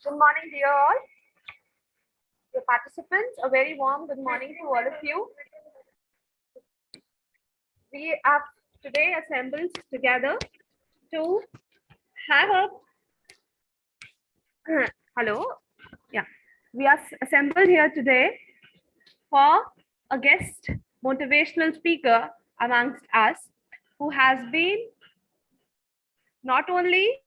Good morning, dear all. Dear participants, a very warm good morning to all of you. We are today assembled together to have a hello. Yeah, we are assembled here today for a guest motivational speaker amongst us who has been not only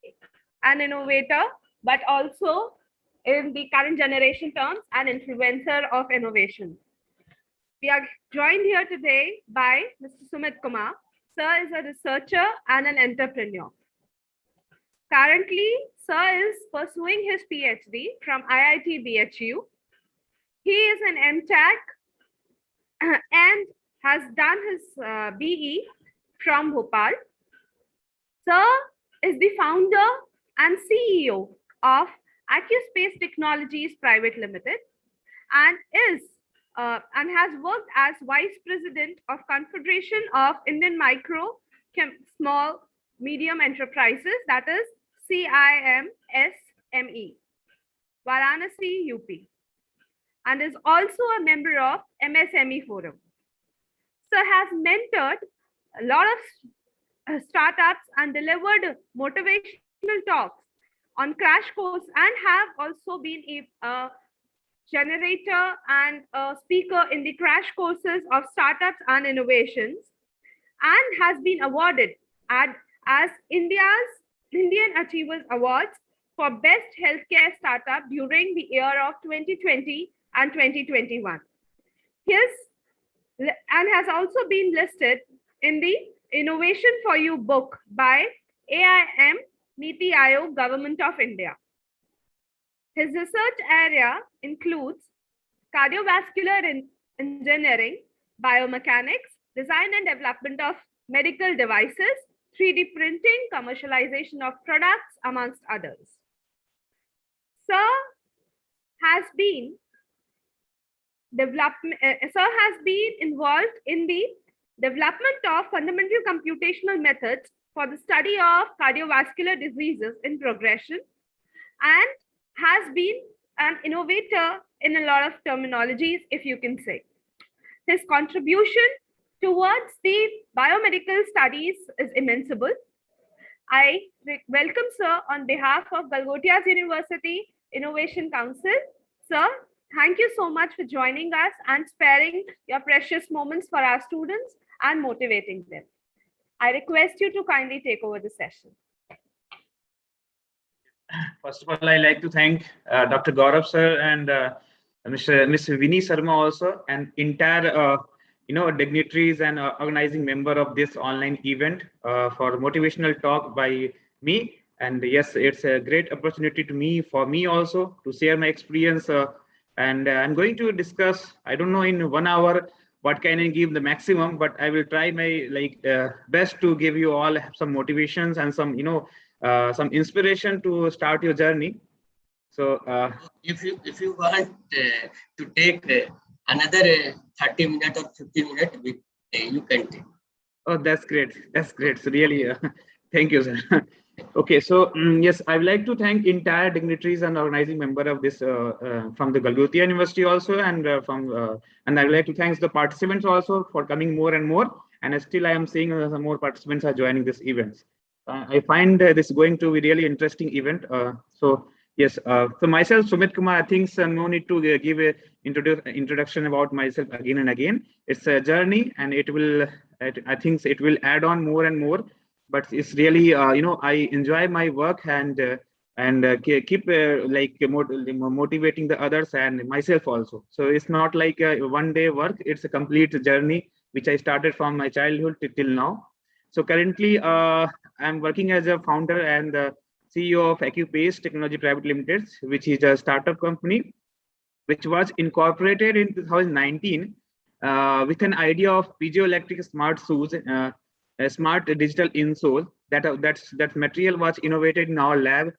an innovator but also in the current generation terms an influencer of innovation. We are joined here today by Mr. Sumit Kumar. Sir is a researcher and an entrepreneur. Currently, Sir is pursuing his PhD from IIT BHU. He is an MTech and has done his BE from Bhopal. Sir is the founder and CEO of Acupace Technologies Pvt Ltd and has worked as Vice President of Confederation of Indian Micro, Small, Medium Enterprises, that is CIMSME, Varanasi, UP, and is also a member of MSME Forum. Sir has mentored a lot of startups and delivered motivational talks on crash course and have also been a generator and a speaker in the crash courses of startups and innovations, and has been awarded as Indian Achievers Awards for Best Healthcare Startup during the year of 2020 and 2021. And has also been listed in the Innovation for You book by AIM Niti Aayog, Government of India. His research area includes cardiovascular engineering, biomechanics, design and development of medical devices, 3D printing, commercialization of products, amongst others. Sir has been involved in the development of fundamental computational methods for the study of cardiovascular diseases in progression and has been an innovator in a lot of terminologies, if you can say. His contribution towards the biomedical studies is immense. I welcome Sir on behalf of Galgotias University Innovation Council. Sir, thank you so much for joining us and sparing your precious moments for our students and motivating them. I request you to kindly take over the session. First of all, I like to thank Dr. Gaurav sir and Ms. Vinny Sharma also, and entire dignitaries and organizing member of this online event for motivational talk by me. And yes, it's a great opportunity for me also to share my experience. And I'm going to discuss, I don't know in 1 hour what can I give the maximum, but I will try my best to give you all some motivations and some some inspiration to start your journey. So if you want to take another 30 minutes or 50 minutes, you can take. Oh, that's great. That's great. So really, thank you, sir. Okay, so yes, I would like to thank entire dignitaries and organizing member of this from the Galgotia University also, and and I would like to thank the participants also for coming more and more. And still, I am seeing some more participants are joining this event. I find this going to be really interesting event. So yes, so myself, Sumit Kumar, I think no need to give a introduction about myself again and again. It's a journey, and it will, I think it will add on more and more. But it's really, I enjoy my work and keep motivating the others and myself also. So it's not like a one-day work; it's a complete journey which I started from my childhood till now. So currently, I'm working as a founder and the CEO of Acupace Technologies Pvt Ltd, which is a startup company, which was incorporated in 2019 with an idea of piezoelectric smart shoes, a smart digital insole. That material was innovated in our lab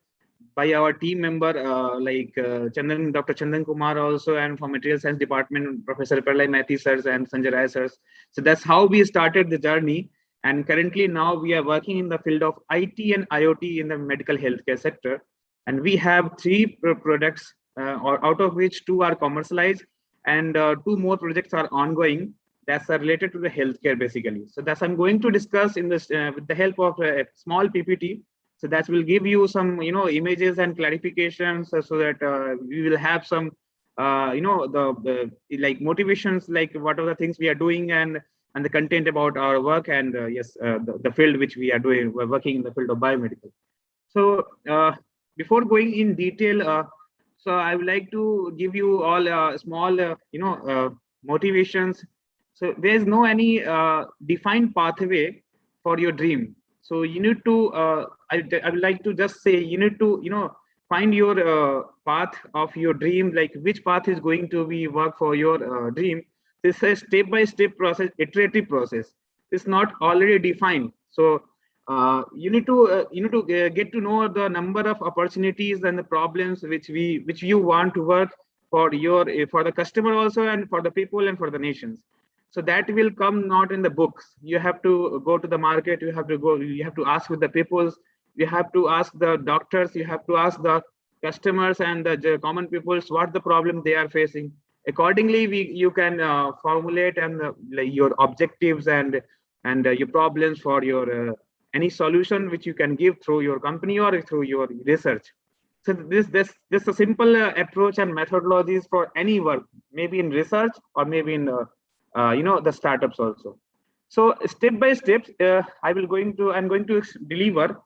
by our team member Dr. Chandan Kumar also, and from Material Science Department, Professor Pralay Mathi sirs and Sanjay Rai sirs. So that's how we started the journey. And currently now we are working in the field of IT and IoT in the medical healthcare sector. And we have three products, or out of which two are commercialized, and two more projects are ongoing that's related to the healthcare basically. So that's I'm going to discuss in this with the help of a small PPT. So that will give you some images and clarifications, so that we will have some the like motivations, like what are the things we are doing, and the content about our work, and yes, the field which we are doing. We're working in the field of biomedical. So before going in detail, so I would like to give you all small motivations. So there's no any defined pathway for your dream. So you need to I would like to just say, you need to find your path of your dream, like which path is going to be work for your dream. This is a step-by-step process, iterative process. It's not already defined. So you need to get to know the number of opportunities and the problems which you want to work for your for the customer also, and for the people, and for the nations. So that will come not in the books. You have to go to the market, you have to ask with the people, you have to ask the doctors, you have to ask the customers and the common peoples what the problem they are facing. Accordingly, you can formulate and like your objectives and your problems for your any solution which you can give through your company or through your research. So this a simple approach and methodologies for any work, maybe in research or maybe in the startups also. So step by step, I'm going to deliver.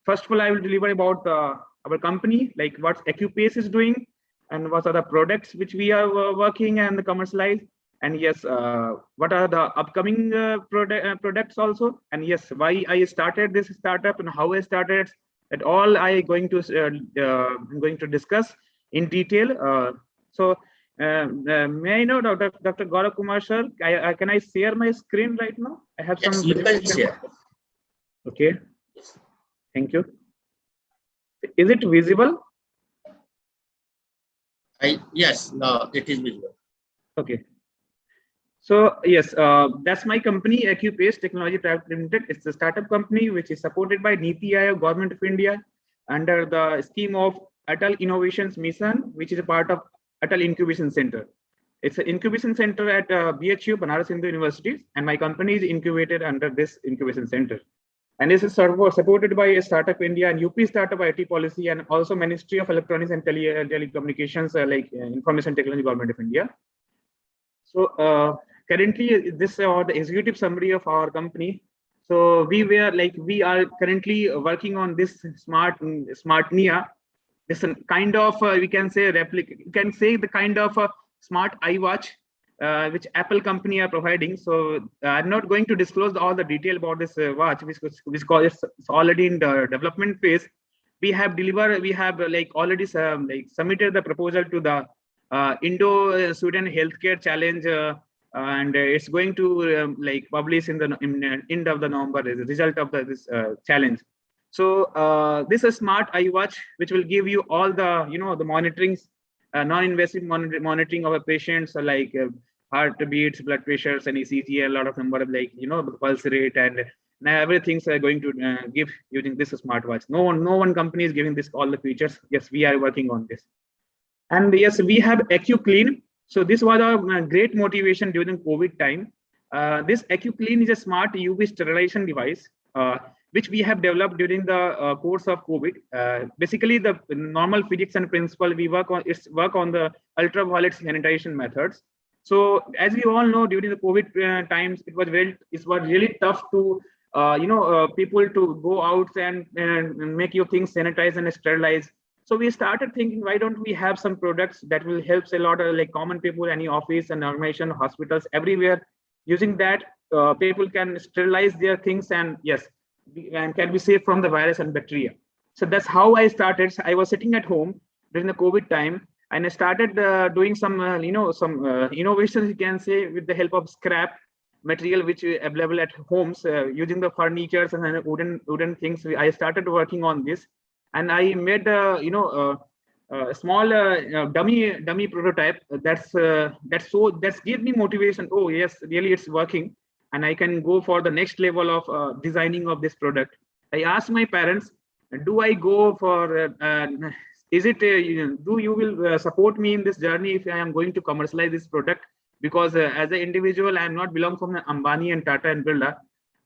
First of all, I will deliver about our company, like what Acupace is doing, and what are the products which we are working and commercialize. And yes, what are the upcoming products also. And yes, why I started this startup and how I started. That all I'm going to discuss in detail. May I know, Dr. Gaurav Kumar sir, can I share my screen right now? I have Yes, some. you can share. Okay. Thank you. Is it visible? Yes, no, it is visible. Okay. So yes, that's my company, Acupace Technologies Pvt Ltd. It's a startup company which is supported by NITI Aayog, Government of India, under the scheme of Atal Innovations Mission, which is a part of Atal Incubation Center. It's an incubation center at BHU, Varanasi University, and my company is incubated under this incubation center. And this is supported by Startup India and UP Startup IT Policy, and also Ministry of Electronics and Telecommunications, like Information Technology, Government of India. So currently, this is the executive summary of our company. So we are currently working on this smart Nia. This kind of we can say replica. You can say the kind of smart iWatch which Apple company are providing. So I'm not going to disclose all the detail about this watch, which it's already in the development phase. We have already submitted the proposal to the Indo-Sweden Healthcare Challenge, and it's going to publish in the end of the November as a result of this challenge. So this is a smart iWatch which will give you all the the monitorings, non-invasive monitoring of a patient's heartbeats, blood pressures, and ECG, a lot of number of the pulse rate, and everything's going to give using this smartwatch. No one company is giving this all the features. Yes, we are working on this. And yes, we have AcuClean. So this was a great motivation during COVID time. This AcuClean is a smart UV sterilization device, which we have developed during the course of COVID. Basically, the normal physics and principle we work on the ultraviolet sanitization methods. So as we all know, during the COVID times, it was really tough to people to go out and make your things sanitize and sterilize. So we started thinking, why don't we have some products that will help a lot of common people, any office and organization, hospitals, everywhere. Using that, people can sterilize their things, and yes, and can be safe from the virus and bacteria. So that's how I started. I was sitting at home during the COVID time, and I started doing some innovations, you can say, with the help of scrap material which is available at homes, using the furnitures and wooden things. I started working on this, and I made a small dummy prototype. That's gave me motivation. Oh yes, really it's working, and I can go for the next level of designing of this product. I asked my parents do I go for, is it, do you will support me in this journey if I am going to commercialize this product? Because as an individual, I am not belong from Ambani and Tata and Birla,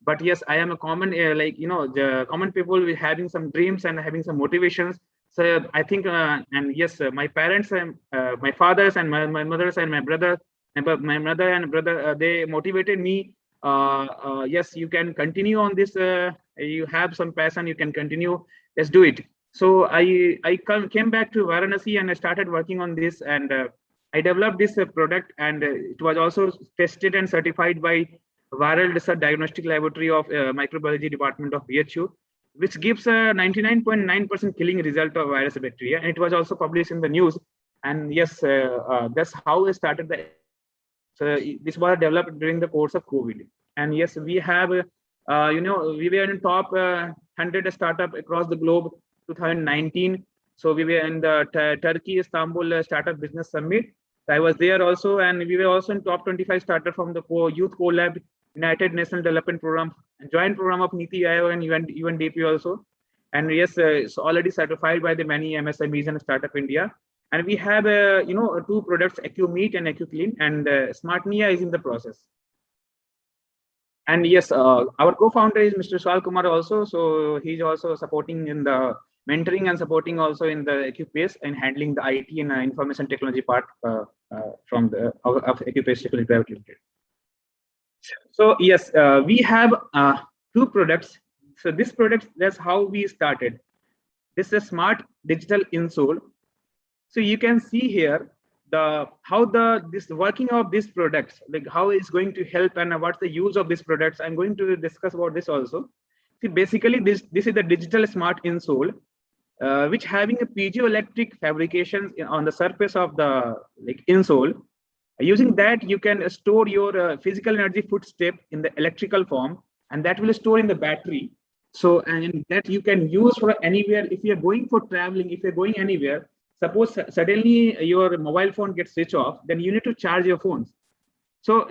but yes, I am a common, the common people having some dreams and having some motivations. So I think, and yes, my parents and my fathers and my mothers and my brother, my mother and brother, they motivated me. Yes, you can continue on this. You have some passion, you can continue. Let's do it. So I came back to Varanasi and I started working on this, and I developed this product, and it was also tested and certified by Viral Research Diagnostic Laboratory of Microbiology Department of BHU, which gives a 99.9% killing result of virus bacteria. And it was also published in the news. And yes, that's how I started the. So this was developed during the course of COVID. And yes, we have, we were in top 100 startup across the globe 2019. So we were in the Turkey, Istanbul Startup Business Summit. I was there also, and we were also in top 25 startup from the Youth Co-Lab, United National Development Program, joint program of Niti Aayog and UNDP also. And yes, it's already certified by the many MSMEs and Startup India. And we have, two products, AcuMeet and AcuClean, and SmartNia is in the process. And yes, our co-founder is Mr. Kumar also. So he's also supporting in the mentoring and supporting also in the Acupace and handling the IT and information technology part from the of Acupace Technologies Pvt Ltd. So yes, we have two products. So this product, that's how we started. This is a smart digital insole. So you can see here this working of these products, like how it's going to help and what's the use of these products. I'm going to discuss about this also. See, basically this is the digital smart insole, which having a piezoelectric fabrication on the surface of the insole. Using that, you can store your physical energy footstep in the electrical form, and that will store in the battery. So, and that you can use for anywhere. If you're going for traveling, if you're going anywhere, suppose suddenly your mobile phone gets switched off, then you need to charge your phones. So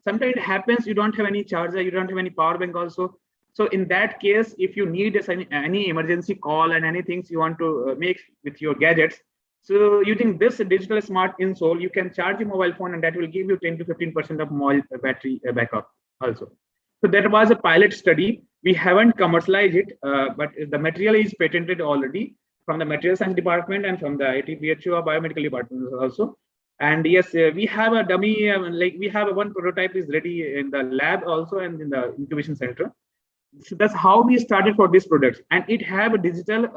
sometimes it happens you don't have any charger, you don't have any power bank also. So in that case, if you need any emergency call and anything you want to make with your gadgets, so using this digital smart insole, you can charge your mobile phone, and that will give you 10 to 15% of mobile battery backup also. So there was a pilot study. We haven't commercialized it, but the material is patented already from the Material Science Department and from the IIT BHU or Biomedical Department also. And yes, we have a dummy, we have one prototype is ready in the lab also and in the incubation center. So that's how we started for this product, and it have a digital,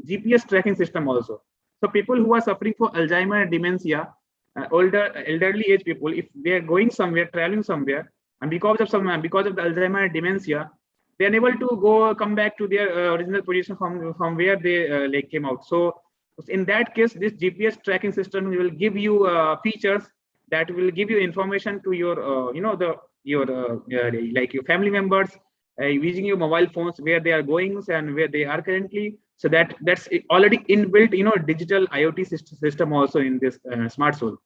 GPS tracking system also. So people who are suffering for Alzheimer and dementia, elderly age people, if they are going somewhere, traveling somewhere, and because of the Alzheimer and dementia, they are unable to come back to their original position from where they came out. So in that case, this GPS tracking system will give you features that will give you information to your, your family members, using your mobile phones, where they are going and where they are currently. So that's already inbuilt, digital IoT system also in this smart sole.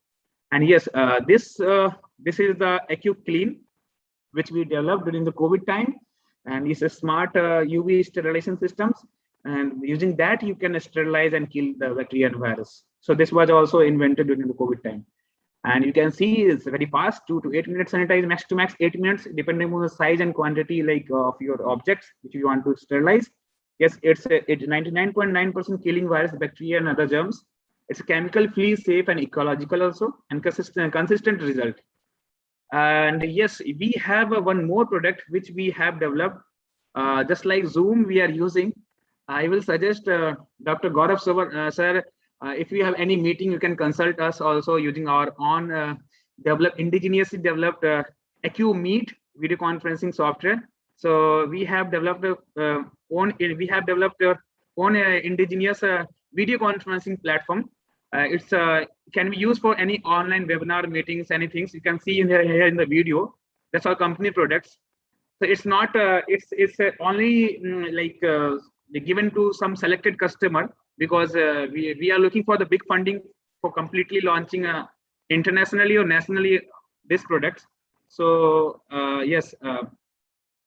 And yes, this is the AcuClean, which we developed during the COVID time, and it's a smart UV sterilization systems. And using that, you can sterilize and kill the bacteria and virus. So this was also invented during the COVID time. And you can see it's very fast, 2 to 8 minutes sanitize, max to max 8 minutes, depending on the size and quantity of your objects which you want to sterilize. Yes, it's 99.9% killing virus, bacteria, and other germs. It's chemical free, safe, and ecological also, and consistent result. And yes, we have one more product which we have developed. Just like Zoom we are using, I will suggest Dr. Gaurav sir, if you have any meeting, you can consult us also using our own indigenously developed AcuMeet video conferencing software. So we have developed our own indigenous video conferencing platform. It's can be used for any online webinar meetings, anything. You can see here in the video. That's our company products. So it's not it's only given to some selected customer, because we are looking for the big funding for completely launching internationally or nationally these products. So yes,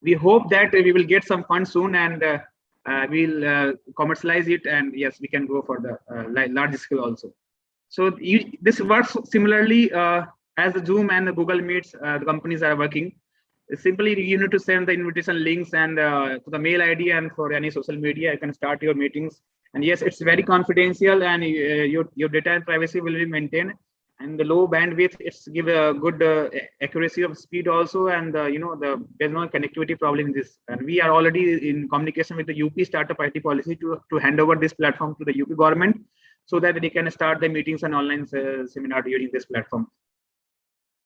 we hope that we will get some funds soon, and we'll commercialize it, and yes, we can go for the large scale also. So this works similarly as the Zoom and the Google Meets the companies are working. Simply, you need to send the invitation links and to the mail ID, and for any social media, you can start your meetings. And yes, it's very confidential, and your data and privacy will be maintained. And the low bandwidth, it's give a good accuracy of speed also, and there's no connectivity problem in this. And we are already in communication with the UP Startup IT Policy to hand over this platform to the UP government, so that they can start the meetings and online seminar during this platform.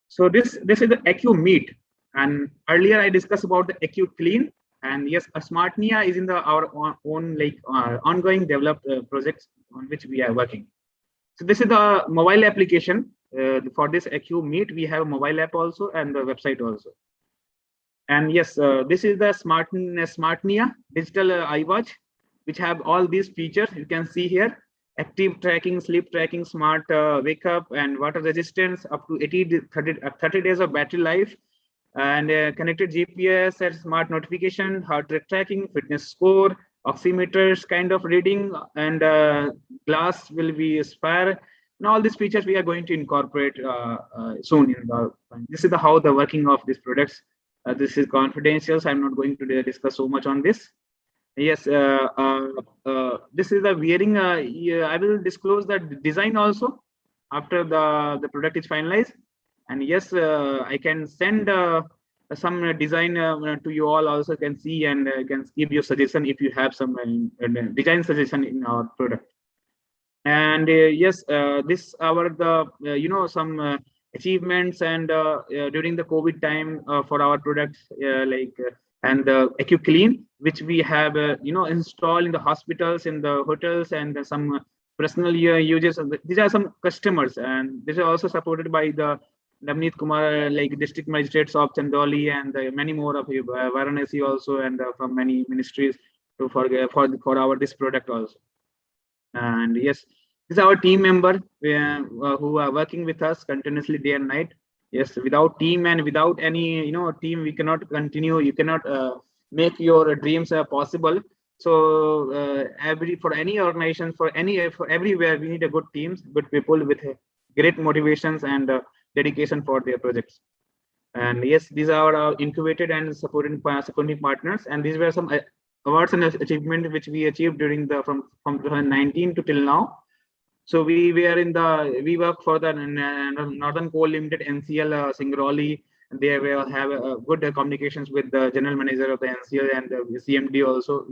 So this is the Acumeet, and earlier I discussed about the Acuclean, and yes, Smartnia is in our own ongoing developed projects on which we are working. So this is the mobile application for this Acumeet. We have a mobile app also and the website also. And yes, this is the Smartnia digital iWatch, which have all these features you can see here: active tracking, sleep tracking, smart wake up, and water resistance, up to 30 days of battery life, and connected GPS and smart notification, heart rate tracking, fitness score, oximeters kind of reading, and glass will be aspire. And all these features we are going to incorporate soon. This is how the working of these products. This is confidential, so I'm not going to discuss so much on this. Yes, this is the wearing. I will disclose the design also after the product is finalized. And yes, I can send some design to you all also, can see, and can give you suggestion if you have some design suggestion in our product. And yes, this some achievements and during the COVID time for our products and the Acuclean, which we have installed in the hospitals, in the hotels, and some personal uses. These are some customers, and this is also supported by the Kumar, district magistrates of Chandoli, and many more of Varanasi also, and from many ministries for this product also. And yes, this is our team member who are working with us continuously day and night. Yes, without team and without any team, we cannot continue. You cannot make your dreams possible. So for any organization, for everywhere, we need a good teams, good people with great motivations and dedication for their projects. And yes, these are our incubated and supporting partners, and these were some awards and achievements which we achieved during from 2019 to till now. So we work for the Northern Coal Limited, NCL Singrauli. They will have good communications with the general manager of the NCL and the CMD also.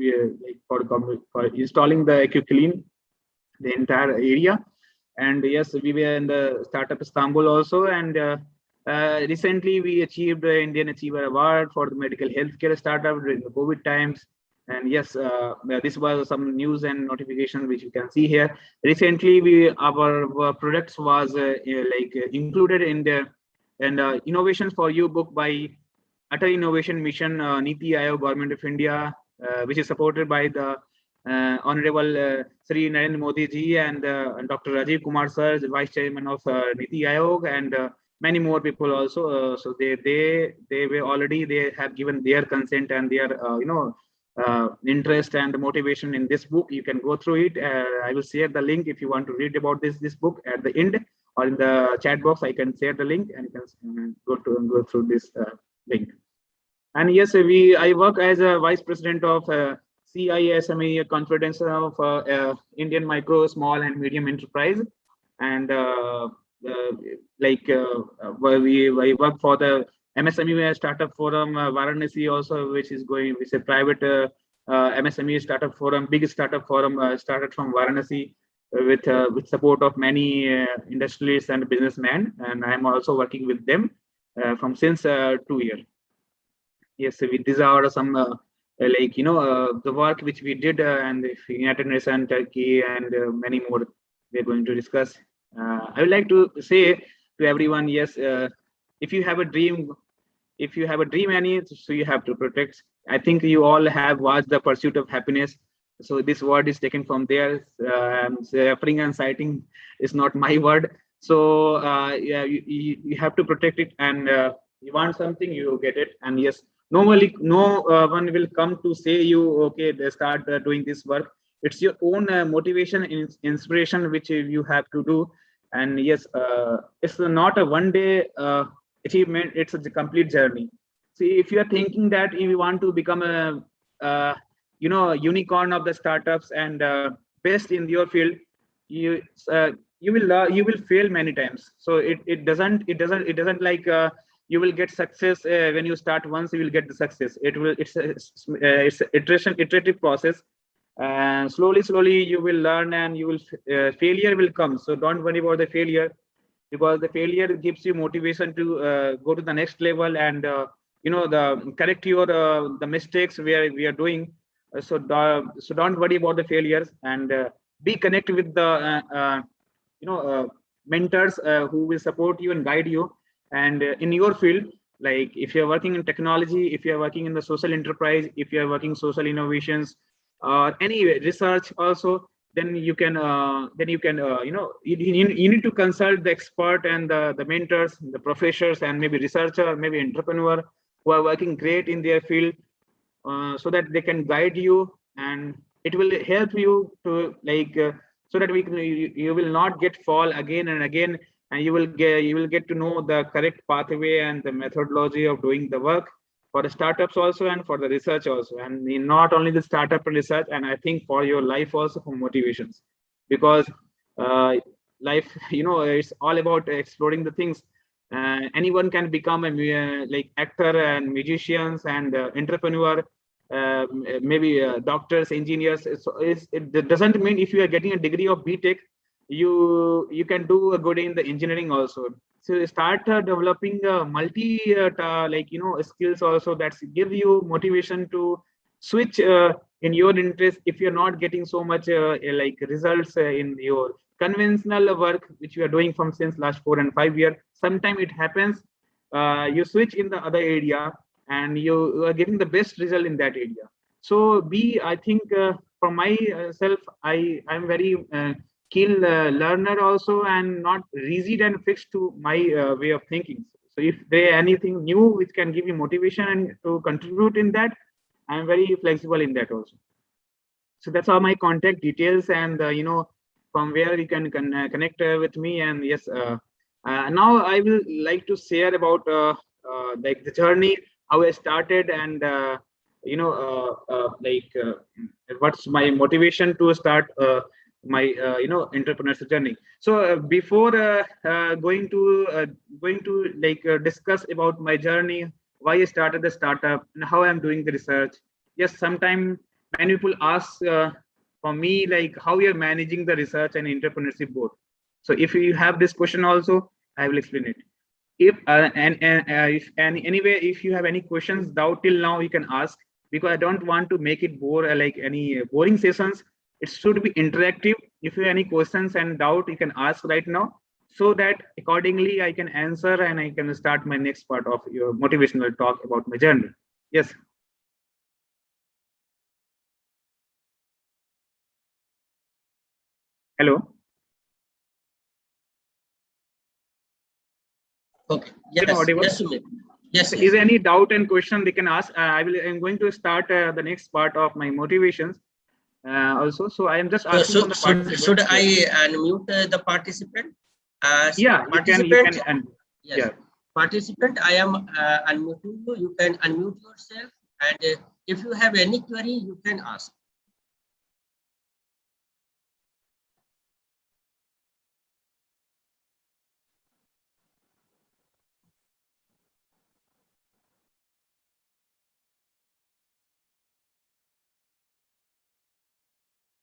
For installing the Acuclean, the entire area. And yes, we were in the startup Istanbul also, and recently we achieved the Indian Achiever Award for the medical healthcare startup during the COVID times. And yes, this was some news and notification which you can see here. Recently, our products was included in the Innovations for You book by Atal Innovation Mission, Niti Aayog, Government of India, which is supported by the Honorable Sri Narendra Modi ji and Dr. Rajiv Kumar sir, the Vice Chairman of Niti Aayog, and many more people also. So they have given their consent and their interest and motivation in this book. You can go through it. I will share the link if you want to read about this book at the end, or in the chat box. I can share the link, and you can go through this link. And yes, I work as a vice president of CISME, Confederation of Indian Micro, Small and Medium Enterprise, and I work for the MSME Startup Forum Varanasi also, which is a private MSME Startup Forum, biggest startup forum started from Varanasi with support of many industrialists and businessmen, and I am also working with them from since 2 years. Yes, these are some the work which we did and the United Nations, Turkey, and many more we're going to discuss. I would like to say to everyone, yes, if you have a dream, so you have to protect. I think you all have watched The Pursuit of Happiness. So this word is taken from there. Suffering and citing is not my word. So yeah, you have to protect it, and you want something, you get it. And yes, No one will come to say you, okay, they start doing this work. It's your own motivation, inspiration, which you have to do. And yes, it's not a one day achievement. It's a complete journey. See, if you are thinking that if you want to become a unicorn of the startups and best in your field, you uh, you will fail many times. So it doesn't like you will get success when you start once. You will get the success. It's a iterative process. Slowly you will learn, and you will failure will come. So don't worry about the failure, because the failure gives you motivation to go to the next level, and the correct your the mistakes we are doing. So don't worry about the failures, and be connected with the mentors who will support you and guide you. And in your field, like if you're working in technology, if you're working in the social enterprise, if you're working social innovations, or any research also, then you can you need to consult the expert and the mentors, the professors, and maybe researcher, maybe entrepreneur who are working great in their field, so that they can guide you, and it will help you to so that you will not get fall again and again, and you will get to know the correct pathway and the methodology of doing the work for the startups also, and for the research also, and not only the startup research, and I think for your life also, for motivations. Because uh, life it's all about exploring the things. Anyone can become a like actor and musicians and entrepreneur, maybe doctors, engineers. It doesn't mean if you are getting a degree of BTech, you can do a good in the engineering also. So start developing multi skills also, that give you motivation to switch in your interest. If you're not getting so much like results in your conventional work which you are doing from since last 4 and 5 years, sometimes it happens you switch in the other area, and you are getting the best result in that area. So be I think for myself, I'm very keen learner also, and not rigid and fixed to my way of thinking. So if there anything new which can give you motivation and to contribute in that, I'm very flexible in that also. So that's all my contact details, and from where you can connect with me. And yes, now I will like to share about like the journey, how I started, and what's my motivation to start my entrepreneurship journey. So before going to discuss about my journey, why I started the startup and how I'm doing the research. Yes, sometimes many people ask for me like how you're managing the research and entrepreneurship both. So if you have this question also, I will explain it. If if anyway, if you have any questions, doubt till now, you can ask, because I don't want to make it bore like any boring sessions. It should be interactive. If you have any questions and doubt, you can ask right now, so that accordingly I can answer, and I can start my next part of your motivational talk about my journey. Yes. Hello. Okay. Am I Yes. audible? Yes, Sumit. Yes. Is Yes. there any doubt and question they can ask? I'm going to start the next part of my motivations also. So I am just So, asking so from the should participants. I Yes. unmute the participant? Yeah, you Participant. can, and Yes. yeah. Participant, I am unmuting you. You can unmute yourself, and if you have any query, you can ask.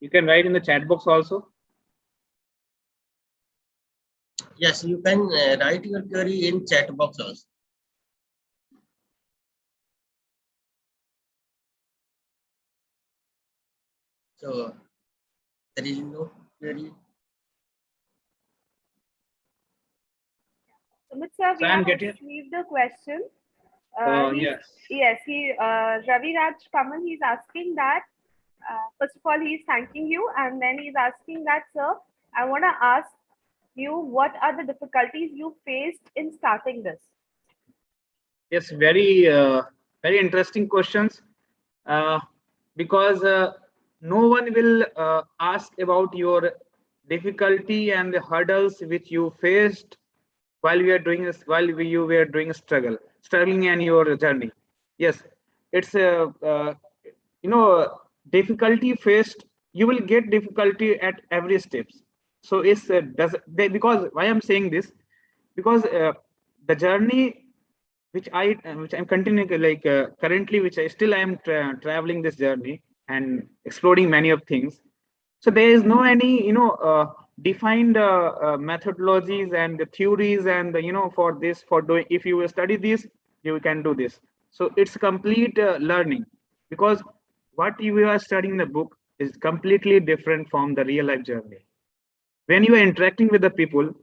You can write in the chat box also. Yes, you can write your query in chat box also. So there is no query. Sumit sir, we So I'm have getting. received a question. Yes. Yes, Ravi Raj Kamal, he's asking that, first of all, he's thanking you, and then he's asking that, sir, I want to ask you, what are the difficulties you faced in starting this? Yes, very Very interesting questions, because no one will ask about your difficulty and the hurdles which you faced while we are doing this, while you were doing struggling in your journey. Yes, it's a difficulty faced. You will get difficulty at every steps. So it's does they, because why I'm saying this, because the journey which I'm continuing, like currently, which I still am traveling this journey and exploring many of things. So there is no any defined methodologies and the theories and for this, for doing, if you will study this you can do this. So it's complete learning, because what you are studying in the book is completely different from the real life journey. When you are interacting with the people,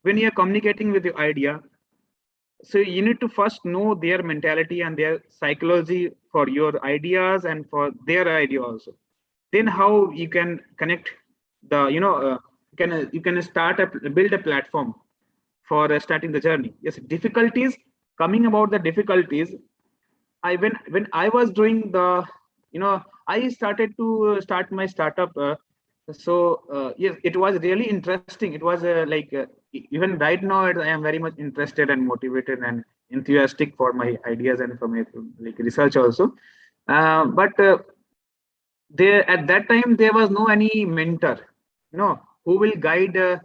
when you are communicating with your idea, so you need to first know their mentality and their psychology for your ideas and for their idea also. Then how you can connect the you can start build a platform for starting the journey. Yes, difficulties, coming about the difficulties, I when I was doing the I started to start my startup. Yes, it was really interesting. It was even right now I am very much interested and motivated and enthusiastic for my ideas and for my like research also. But there at that time there was no any mentor, who will guide,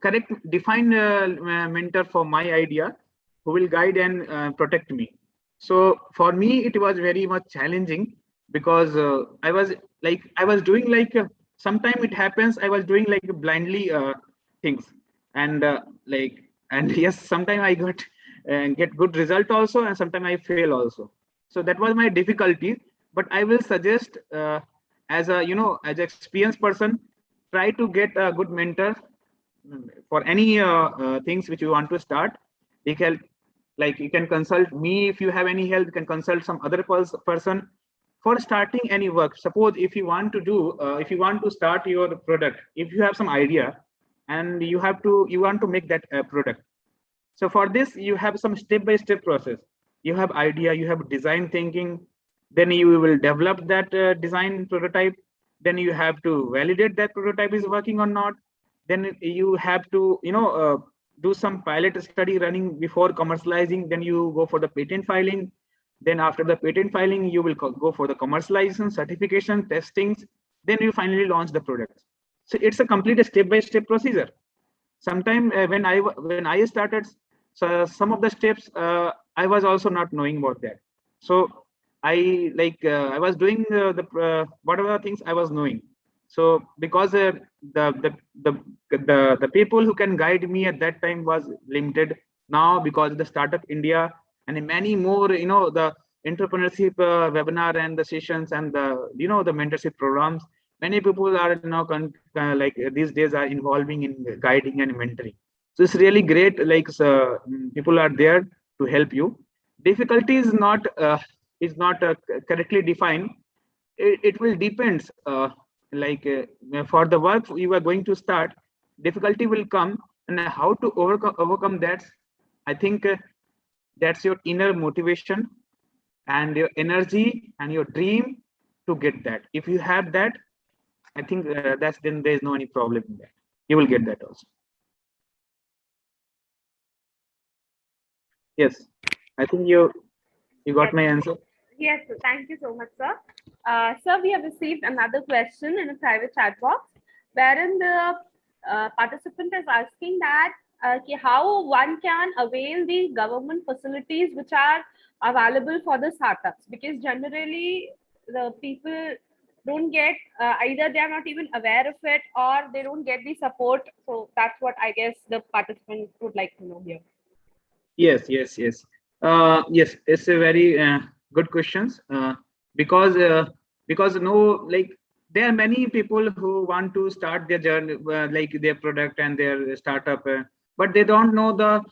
correct define mentor for my idea, who will guide and protect me. So for me it was very much challenging, because I was doing sometime it happens I was doing like blindly things, and and yes, sometimes I got get good result also, and sometimes I fail also. So that was my difficulty. But I will suggest, as a as an experienced person, try to get a good mentor for any things which you want to start. You can, like, you can consult me. If you have any help, you can consult some other person for starting any work. Suppose if you want to do if you want to start your product, if you have some idea and you want to make that product. So for this you have some step-by-step process. You have idea, you have design thinking, then you will develop that design prototype, then you have to validate that prototype is working or not, then you have to do some pilot study running before commercializing, then you go for the patent filing, then after the patent filing you will go for the commercialization, certification, testings, then you finally launch the product. So it's a complete step-by-step procedure. Sometime when I started, so some of the steps I was also not knowing about that. So I was doing whatever things I was knowing. So because the people who can guide me at that time was limited. Now because the startup India and many more, the entrepreneurship webinar and the sessions and the the mentorship programs, many people are now these days are involving in guiding and mentoring. So it's really great, people are there to help you. Difficulty is not correctly defined. It will depends, for the work you are going to start, difficulty will come, and how to overcome that. I think that's your inner motivation and your energy and your dream to get that. If you have that, I think that's then there's no any problem in that. You will get that also. Yes, I think you got Yes. my answer. Yes, sir. Thank you so much, sir. Sir, we have received another question in a private chat box, wherein the participant is asking that how one can avail the government facilities which are available for the startups, because generally the people don't get, either they are not even aware of it or they don't get the support. So that's what I guess the participant would like to know here. Yes, yes, yes. Yes, it's a very good questions, because no, like, there are many people who want to start their journey, like their product and their startup, but they don't know the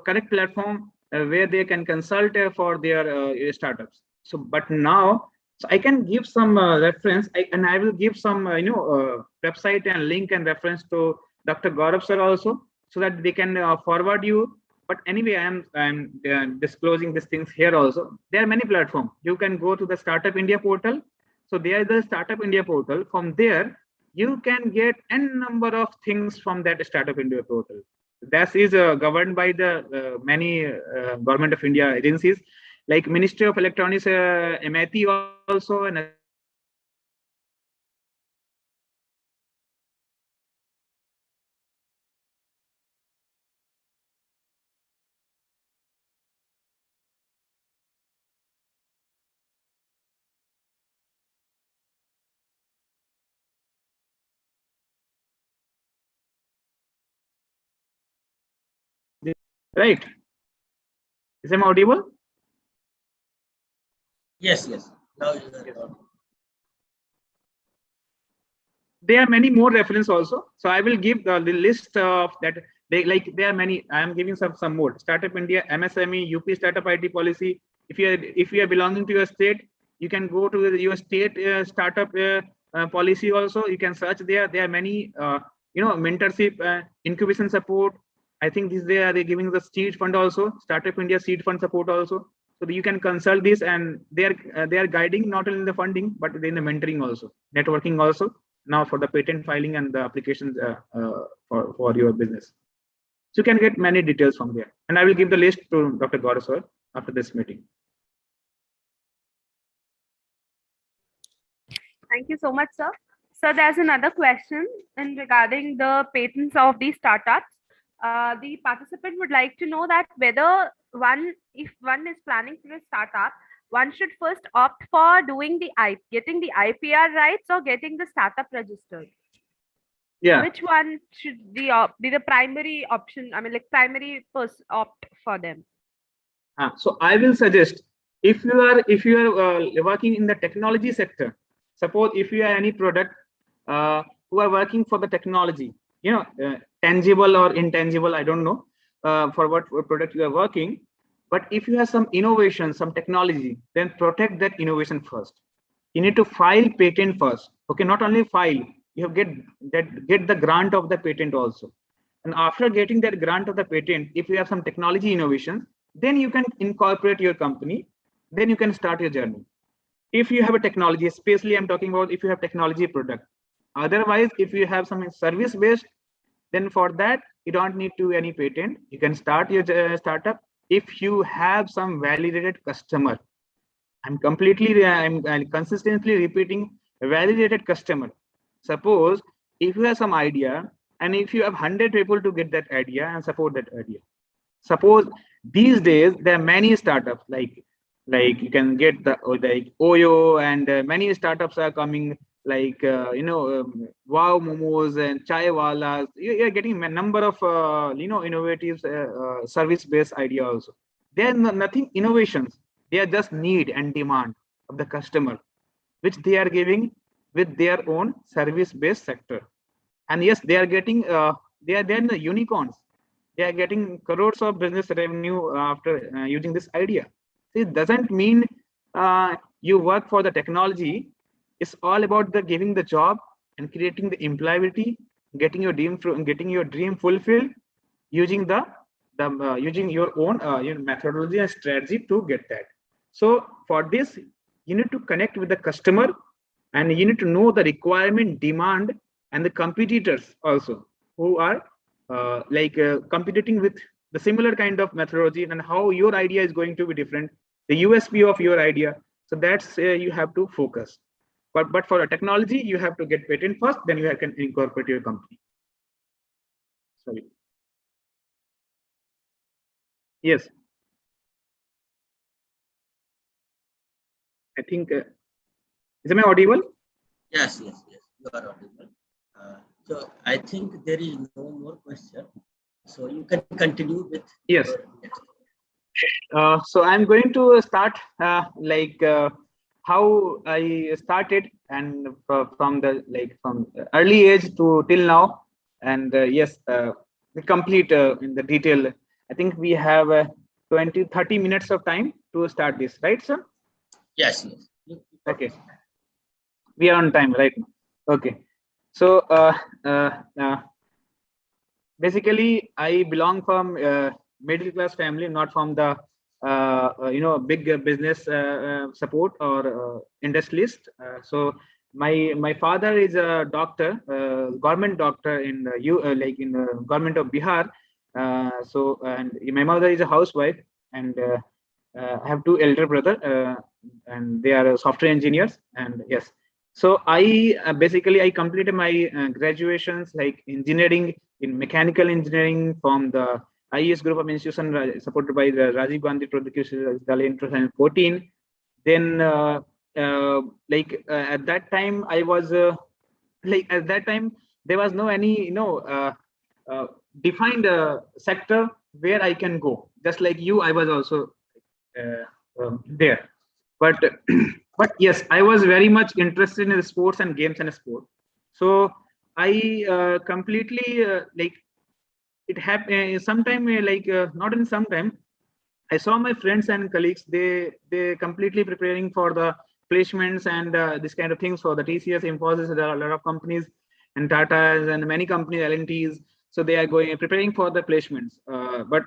correct platform where they can consult for their startups. So but now, so I can give some reference, and I will give some website and link and reference to Dr. Gaurav sir also, so that they can forward you. But anyway, I'm disclosing these things here also. There are many platforms. You can go to the Startup India portal. So there is the Startup India portal. From there, you can get n number of things from that Startup India portal. That is governed by the many government of India agencies like Ministry of Electronics, MIT also, and right. Is I audible? Yes, yes. Now you are on. There are many more reference also. So I will give the list of that. There are many. I am giving some more. Startup India, MSME, UP Startup IT policy. If you are belonging to your state, you can go to your state startup policy also. You can search there. There are many mentorship, incubation support. I think they're giving the seed fund also. Startup India seed fund support also. So you can consult this, and they are guiding not only in the funding but in the mentoring also, networking also. Now for the patent filing and the applications for your business. So you can get many details from there. And I will give the list to Dr. Gaurav sir after this meeting. Thank you so much, sir. So there's another question in regarding the patents of these startups. The participant would like to know that whether if one is planning for a startup, one should first opt for getting the IPR rights or getting the startup registered. Yeah. Which one should be the primary option? I mean, like primary opt for them. So I will suggest if you are working in the technology sector, suppose if you have any product who are working for the technology, tangible or intangible, I don't know for what product you are working. But if you have some innovation, some technology, then protect that innovation first. You need to file patent first. Okay, not only file, you have get the grant of the patent also. And after getting that grant of the patent, if you have some technology innovations, then you can incorporate your company. Then you can start your journey. If you have a technology, especially I'm talking about if you have technology product. Otherwise, if you have some service based, then for that you don't need to any patent. You can start your startup if you have some validated customer. I'm consistently repeating validated customer. Suppose if you have some idea and if you have 100 people to get that idea and support that idea. Suppose these days there are many startups like you can get the like Oyo, and many startups are coming like Wow Momos and Chai Walas. You're getting a number of innovative service based idea also. They're nothing innovations. They are just need and demand of the customer, which they are giving with their own service based sector. And yes, they are getting they are then the unicorns. They are getting crores of business revenue after using this idea. It doesn't mean you work for the technology. It's all about the giving the job and creating the employability, getting your dream fulfilled, using using your own methodology and strategy to get that. So for this, you need to connect with the customer, and you need to know the requirement, demand, and the competitors also who are competing with the similar kind of methodology, and how your idea is going to be different, the USP of your idea. So that's you have to focus. But for a technology, you have to get patent first, then you can incorporate your company. Sorry. Yes. I think is I audible? Yes, you are audible. So I think there is no more question. So you can continue with. Yes. So I'm going to start how I started, and from early age to till now, and yes, the complete in the detail. I think we have 20-30 minutes of time to start this, right, sir? Yes. Okay. We are on time right now. Okay. So basically, I belong from middle class family, not from the big business support or industrialist. So my father is a doctor, government doctor in the in the government of Bihar. And my mother is a housewife, and I have two elder brother, and they are software engineers. And yes, so I basically I completed my graduations like engineering in mechanical engineering from the IES group of institution supported by the Rajiv Gandhi Prosecution in 2014. Then at that time I was at that time there was no any uh, defined sector where I can go. Just like you, I was also there. But but yes, I was very much interested in the sports and games and sport. So I completely it happened sometime not in some time. I saw my friends and colleagues, they completely preparing for the placements and this kind of things for the TCS, Infosys. There are a lot of companies and Tata's and many companies, L&T's. So they are going preparing for the placements. But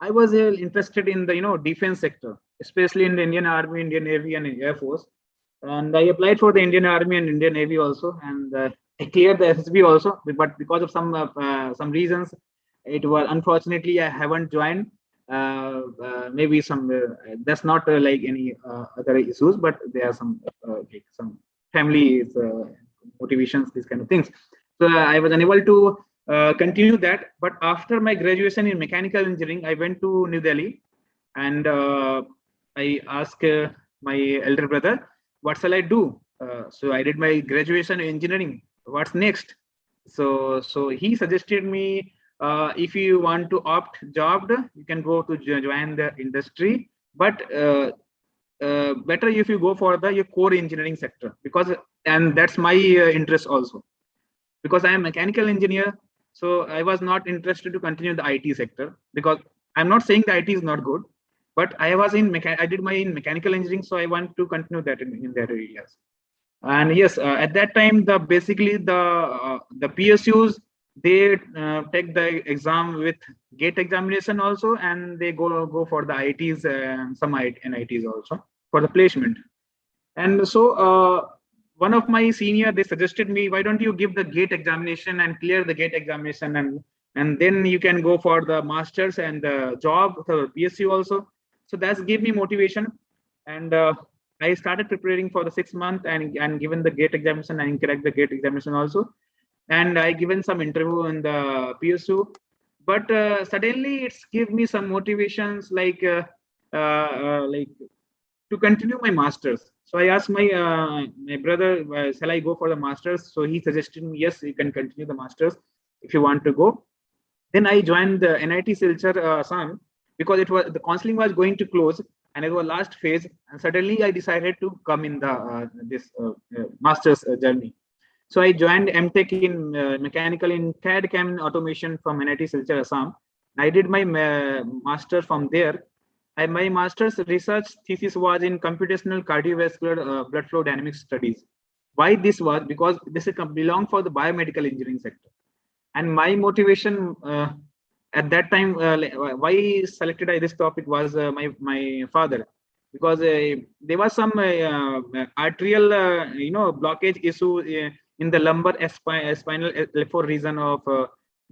I was interested in the defense sector, especially in the Indian Army, Indian Navy, and Air Force. And I applied for the Indian Army and Indian Navy also, and I cleared the SSB also. But because of some reasons, it was unfortunately I haven't joined. Maybe some that's not like any other issues, but there are some some family motivations, these kind of things. So I was unable to continue that. But after my graduation in mechanical engineering, I went to New Delhi, and I asked my elder brother, what shall I do? So I did my graduation in engineering. What's next? So he suggested me, if you want to opt job, you can go to join the industry, but better if you go for the your core engineering sector, because and that's my interest also, because I am mechanical engineer. So I was not interested to continue the IT sector, because I'm not saying the IT is not good, but I was in I did my in mechanical engineering, so I want to continue that in that areas. And yes, at that time basically the PSUs, they take the exam with gate examination also, and they go for the ITs and some NITs also for the placement. And so one of my senior, they suggested me, why don't you give the gate examination and clear the gate examination, and then you can go for the masters and the job, the PSU also. So that's gave me motivation, and I started preparing for the 6 months and given the gate examination and cracked the gate examination also. And I given some interview in the PSU, but suddenly it's give me some motivations like to continue my masters. So I asked my brother, shall I go for the masters? So he suggested me, yes, you can continue the masters if you want to go. Then I joined the NIT Silchar Assam, because it was the counseling was going to close and it was last phase, and suddenly I decided to come in the this masters journey. So I joined MTech in mechanical in CAD CAM automation from NIT Silchar Assam. I did my master from there. My master's research thesis was in computational cardiovascular blood flow dynamics studies. Why this was? Because this belong for the biomedical engineering sector. And my motivation at that time, why selected I this topic was my father, because there was some arterial blockage issue in the lumbar spinal L4 region of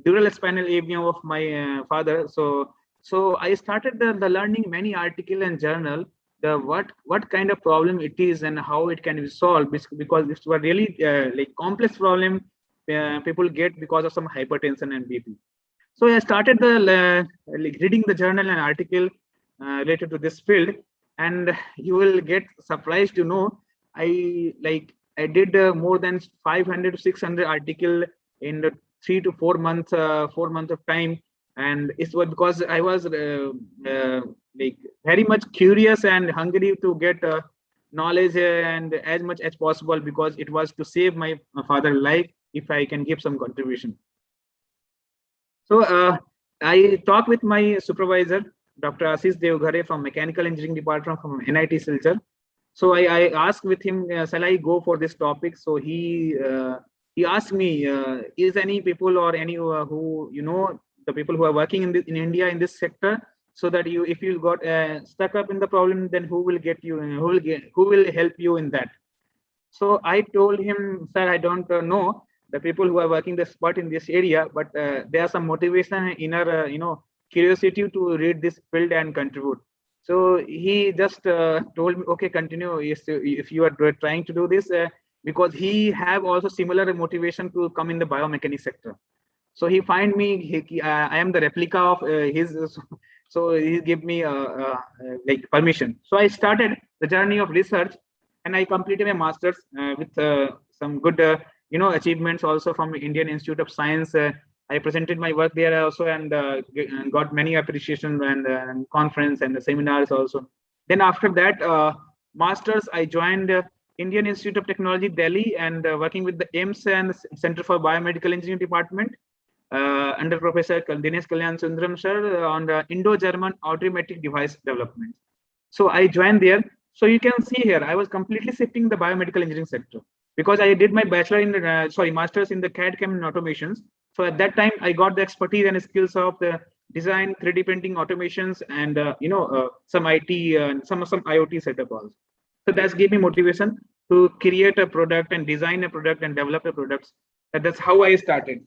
dural spinal avenue of my father. So I started the learning many article and journal, the what kind of problem it is and how it can be solved, because this was really like complex problem people get because of some hypertension and BP. So I started the like reading the journal and article related to this field, and you will get surprised to know I did more than 500 to 600 article in the 3 to 4 months of time. And it was because I was like very much curious and hungry to get knowledge and as much as possible, because it was to save my father's life if I can give some contribution. So I talked with my supervisor, Dr. Ashish Devghare from Mechanical Engineering Department from NIT Silchar. So I asked with him, shall I go for this topic? So he asked me, is any people or any who the people who are working in India in this sector, so that if you got stuck up in the problem, then who will get you, who will help you in that. So I told him, sir, I don't know the people who are working the spot in this area, but there are some motivation and inner, curiosity to read this field and contribute. So he just told me, okay, continue. Yes, if you are trying to do this, because he have also similar motivation to come in the biomechanics sector. So he find me, I am the replica of his, so he gave me like permission. So I started the journey of research, and I completed my master's with some good, achievements also from Indian Institute of Science. I presented my work there also, and got many appreciation and conference and seminars also. Then after that master's, I joined Indian Institute of Technology, Delhi, and working with the AIMS and Center for Biomedical Engineering Department under Professor Dinesh Kalyan Sundaram sir on the Indo-German automatic device development. So I joined there. So you can see here, I was completely shifting the biomedical engineering sector, because I did my bachelor in the, master's in the CAD CAM and automations. So at that time, I got the expertise and skills of the design, 3D printing, automations, and some IT, some IoT setup also. So that's gave me motivation to create a product and design a product and develop a product. That's how I started.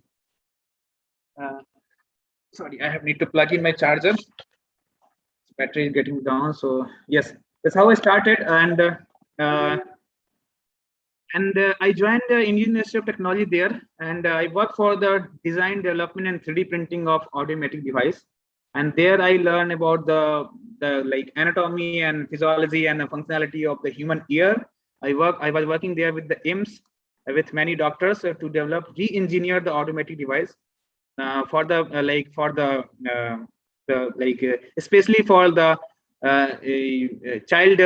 Sorry, I need to plug in my charger. Battery is getting down. So yes, that's how I started. And I joined the Indian Institute of Technology there, and I worked for the design, development, and 3D printing of automatic device. And there I learned about the like anatomy and physiology and the functionality of the human ear. I was working there with the AIMS with many doctors to develop, re-engineer the automatic device for the especially for the child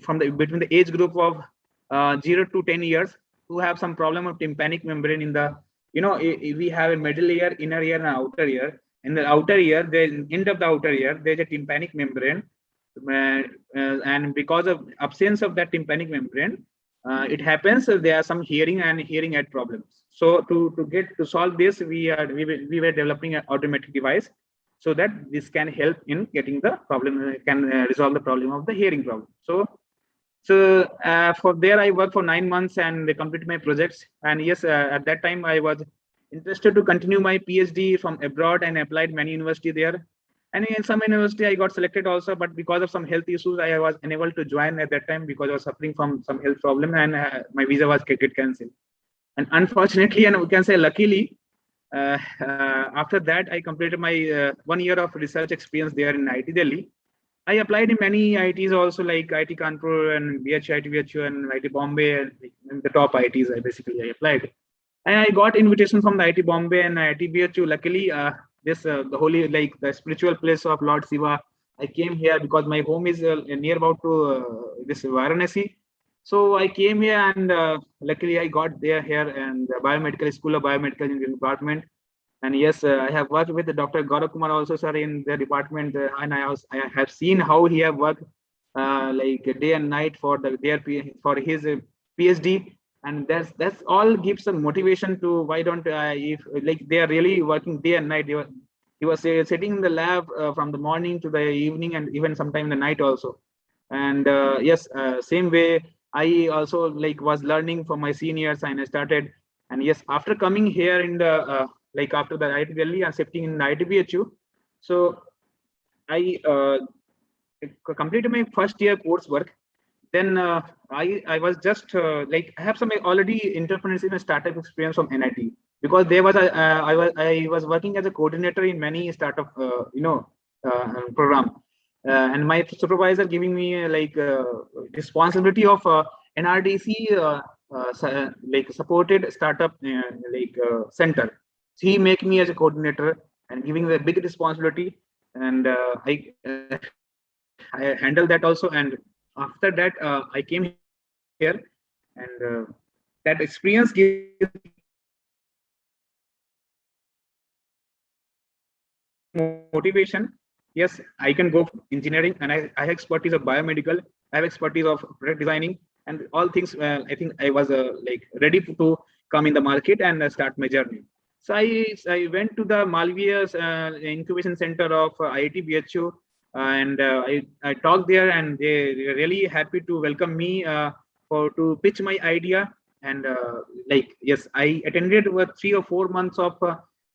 from the between the age group of 0 to 10 years who have some problem of tympanic membrane in the, we have a middle ear, inner ear, and outer ear. In the outer ear, the end of the outer ear, there's a tympanic membrane, and because of absence of that tympanic membrane, it happens there are some hearing and hearing aid problems. So to solve this, we were developing an automatic device, so that this can help in getting the problem, can resolve the problem of the hearing problem. So for there I worked for 9 months and completed my projects. And yes, at that time I was interested to continue my PhD from abroad and applied many university there. And in some university I got selected also, but because of some health issues, I was unable to join at that time because I was suffering from some health problem, and my visa was get cancelled. And unfortunately, and we can say luckily, after that I completed my 1 year of research experience there in IIT Delhi. I applied in many IITs also, like IIT Kanpur and BHIT, VHU, and IIT Bombay, and the top IITs. I applied, and I got invitation from the IIT Bombay and IIT BHU. Luckily, the holy, like the spiritual place of Lord Shiva, I came here because my home is near about to this Varanasi. So I came here, and luckily I got there here, and the biomedical school of biomedical engineering department. And yes, I have worked with Dr. Kumar also, sir, in the department, and I have seen how he have worked like day and night for his PhD, and that's all gives some motivation to why don't if like they are really working day and night. He was sitting in the lab from the morning to the evening, and even sometime in the night also. And yes, same way I also like was learning from my seniors, and I started. And yes, after coming here in the like after the IIT Delhi and shifting in IIT BHU, so I completed my first year coursework. Then I was just like I have some already entrepreneurship and startup experience from NIT, because there was I was working as a coordinator in many startup program, and my supervisor giving me like responsibility of NRDC like supported startup center. So he make me as a coordinator and giving the big responsibility, and I handled that also. And after that I came here, and that experience gives motivation. Yes, I can go engineering, and I have expertise of biomedical, I have expertise of product designing, and all things. I think I was like ready to come in the market and start my journey. So I went to the Malvia's incubation center of IIT BHU, and I talked there, and they were really happy to welcome me to pitch my idea. And like, yes, I attended 3 or 4 months of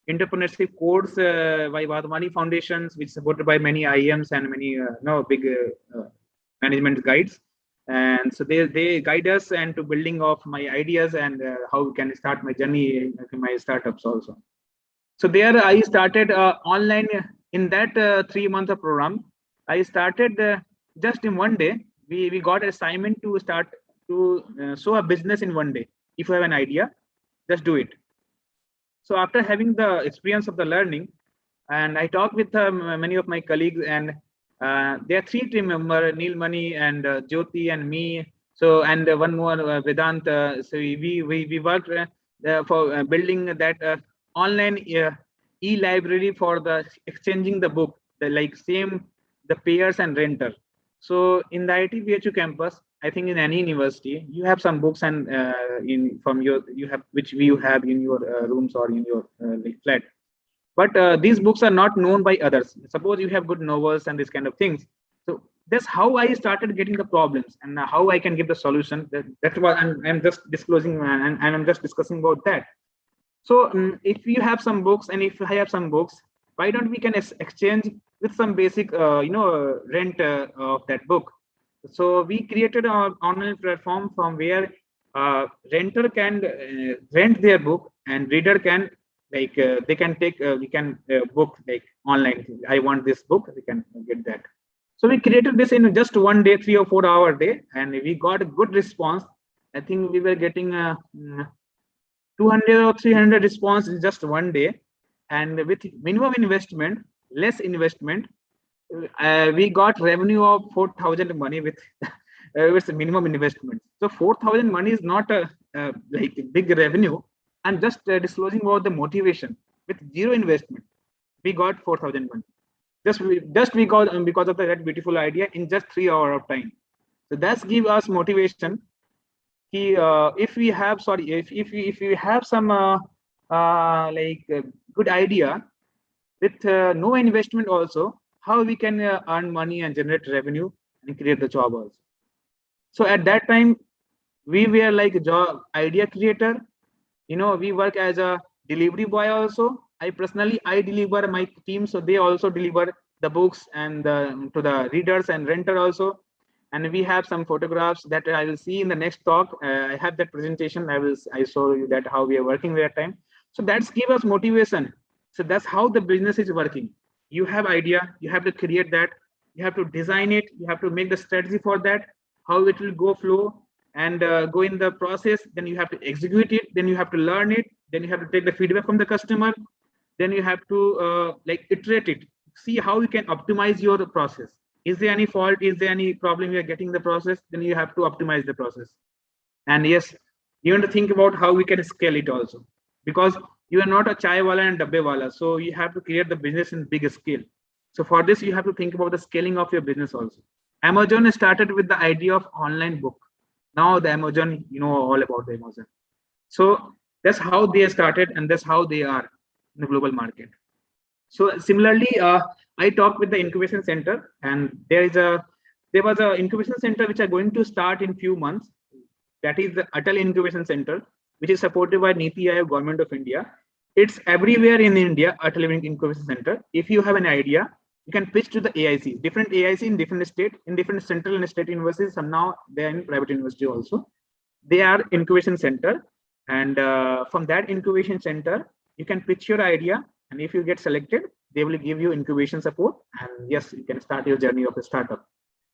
entrepreneurship course by Vadmani Foundations, which is supported by many IEMs and many big management guides. And so they guide us and to building of my ideas and how we can start my journey in my startups also. So there I started online in that 3 months of program. I started just in one day. We got assignment to start to show a business in one day. If you have an idea, just do it. So after having the experience of the learning, and I talked with many of my colleagues, and there are 3 team members, Neil Mani and Jyoti and me. So and one more Vedant. So we worked for building that online e-library for the exchanging the book, like same the payers and renter. So in the IIT BHU campus, I think in any university, you have some books and in from your you have which you have in your rooms or in your like flat. But these books are not known by others. Suppose you have good novels and this kind of things. So that's how I started getting the problems and how I can give the solution. That's what I'm just disclosing and I'm just discussing about that. So if you have some books and if I have some books, why don't we can exchange with some basic rent of that book. So we created an online platform from where renter can rent their book and reader can like they can take we can book like online. I want this book, we can get that. So we created this in just one day, 3 or 4 hour day, and we got a good response. I think we were getting 200 or 300 response in just one day, and with minimum investment, less investment, we got revenue of 4,000 money with with minimum investment. So 4,000 money is not a like big revenue. I'm just disclosing about the motivation. With zero investment, we got 4,000 money. Just because of that beautiful idea in just 3 hours of time. So that's give us motivation. If we have if we have some good idea with no investment also, how we can earn money and generate revenue and create the job also. So at that time we were like a job idea creator. We work as a delivery boy also. I deliver my team, so they also deliver the books and to the readers and renter also. And we have some photographs that I will see in the next talk. I have that presentation. I show you that how we are working that time. So that's give us motivation. So that's how the business is working. You have idea, you have to create that, you have to design it, you have to make the strategy for that, how it will go flow and go in the process. Then you have to execute it, then you have to learn it, then you have to take the feedback from the customer, then you have to like iterate it, see how you can optimize your process. Is there any fault, is there any problem you are getting the process, then you have to optimize the process. And yes, you want to think about how we can scale it also, because you are not a chai wala and dabbe wala, so you have to create the business in bigger scale. So for this you have to think about the scaling of your business also. Amazon started with the idea of online book. Now the Amazon, all about the Amazon. So that's how they started, and that's how they are in the global market. So similarly, I talked with the incubation center, and there was a incubation center which are going to start in few months. That is the Atal Incubation Center, which is supported by Niti Aayog, Government of India. It's everywhere in India, Atal Incubation Center. If you have an idea, you can pitch to the AIC, different AIC in different state, in different central and state universities. Some now they are in private university also. They are incubation center, and from that incubation center, you can pitch your idea, and if you get selected, they will give you incubation support, and yes, you can start your journey of a startup.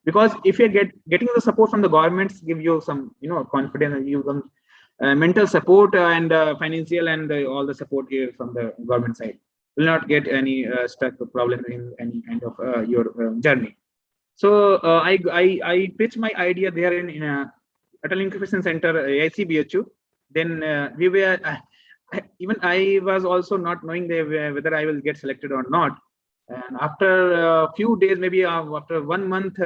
Because if you're getting the support from the governments, give you some confidence and give them mental support and financial and all the support here from the government side. Will not get any stuck problem in any kind of your journey. So I pitched my idea there in Atal Incubation Center, AICBHU. Then we were even I was also not knowing whether I will get selected or not. And after a few days, maybe after 1 month,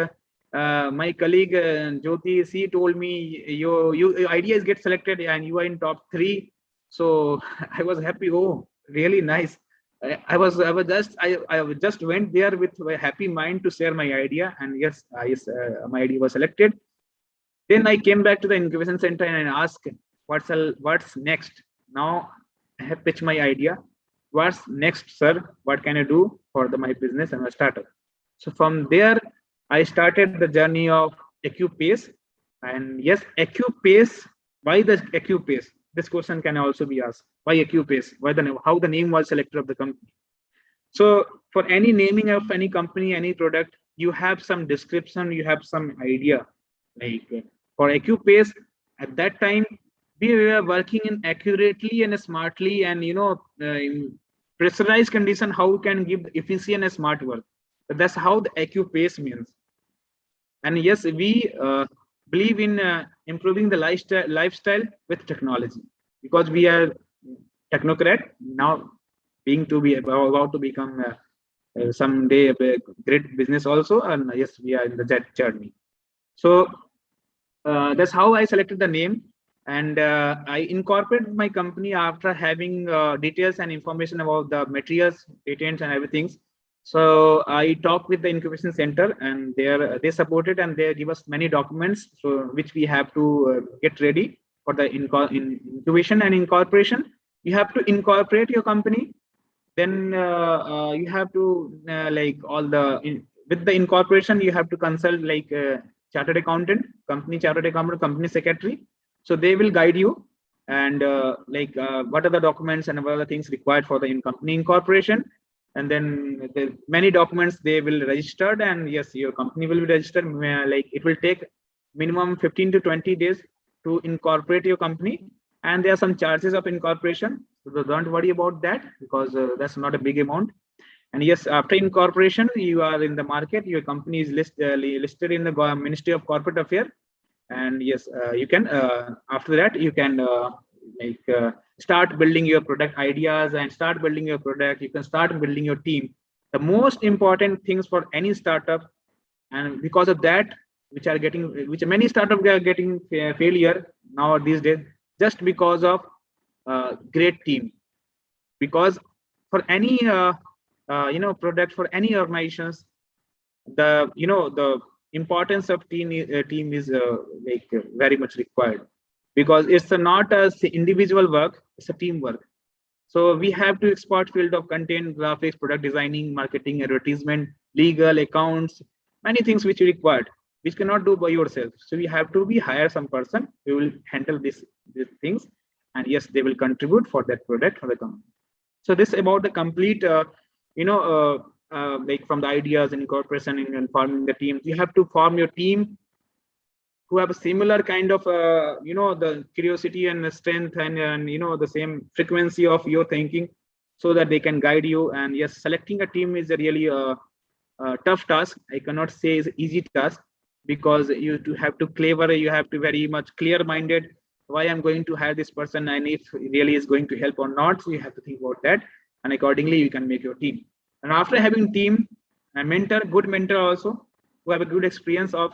my colleague Jyoti, she told me your idea is get selected and you are in top 3. So I was happy. Oh, Really nice. I just went there with a happy mind to share my idea, and yes, my idea was selected. Then I came back to the incubation center and I asked, what's next? Now I have pitched my idea. What's next, sir? What can I do for my business and my startup? So from there, I started the journey of Acupace. And yes, Acupace. Why the Acupace? This question can also be asked. Why Acupace? Why the how the name was selected of the company? So for any naming of any company, any product, you have some description, you have some idea. Like for Acupace, at that time, we were working in accurately and smartly, and in pressurized condition, how we can give efficient and smart work. So that's how the Acupace means. And yes, we believe in improving the lifestyle with technology, because we are technocrat now, being to be about to become someday a great business also. And yes, we are in the that journey. So that's how I selected the name, and I incorporated my company after having details and information about the materials, patents, and everything. So I talked with the incubation center, and they supported and they give us many documents, so which we have to get ready for the incubation and incorporation. You have to incorporate your company, then you have to like all the with the incorporation you have to consult like chartered accountant, company chartered accountant, company secretary. So they will guide you, and what are the documents and what are the things required for the company incorporation. And then the many documents they will registered, and yes, your company will be registered. Like it will take minimum 15 to 20 days to incorporate your company, and there are some charges of incorporation. So don't worry about that, because that's not a big amount. And yes, after incorporation, you are in the market. Your company is listed in the Ministry of Corporate Affairs. And yes, you can after that you can start building your product ideas and start building your product. You can start building your team. The most important things for any startup, and because of that, which many startups are getting failure now these days, just because of great team. Because for any product, for any organizations, the importance of team is very much required, because it's not a individual work, it's a teamwork. So we have to expert field of content, graphics, product designing, marketing, advertisement, legal, accounts, many things which are required, which cannot do by yourself. So we have to be hire some person who will handle these things, and yes, they will contribute for that product for the company. So this about the complete like from the ideas and incorporation and forming the team. You have to form your team who have a similar kind of the curiosity and the strength, and the same frequency of your thinking, so that they can guide you. And yes, selecting a team is a really tough task. I cannot say it's easy task, because you have to clever, you have to very much clear minded, why I'm going to hire this person and if really is going to help or not. So you have to think about that, and accordingly you can make your team. And after having team, a mentor, good mentor also, who have a good experience of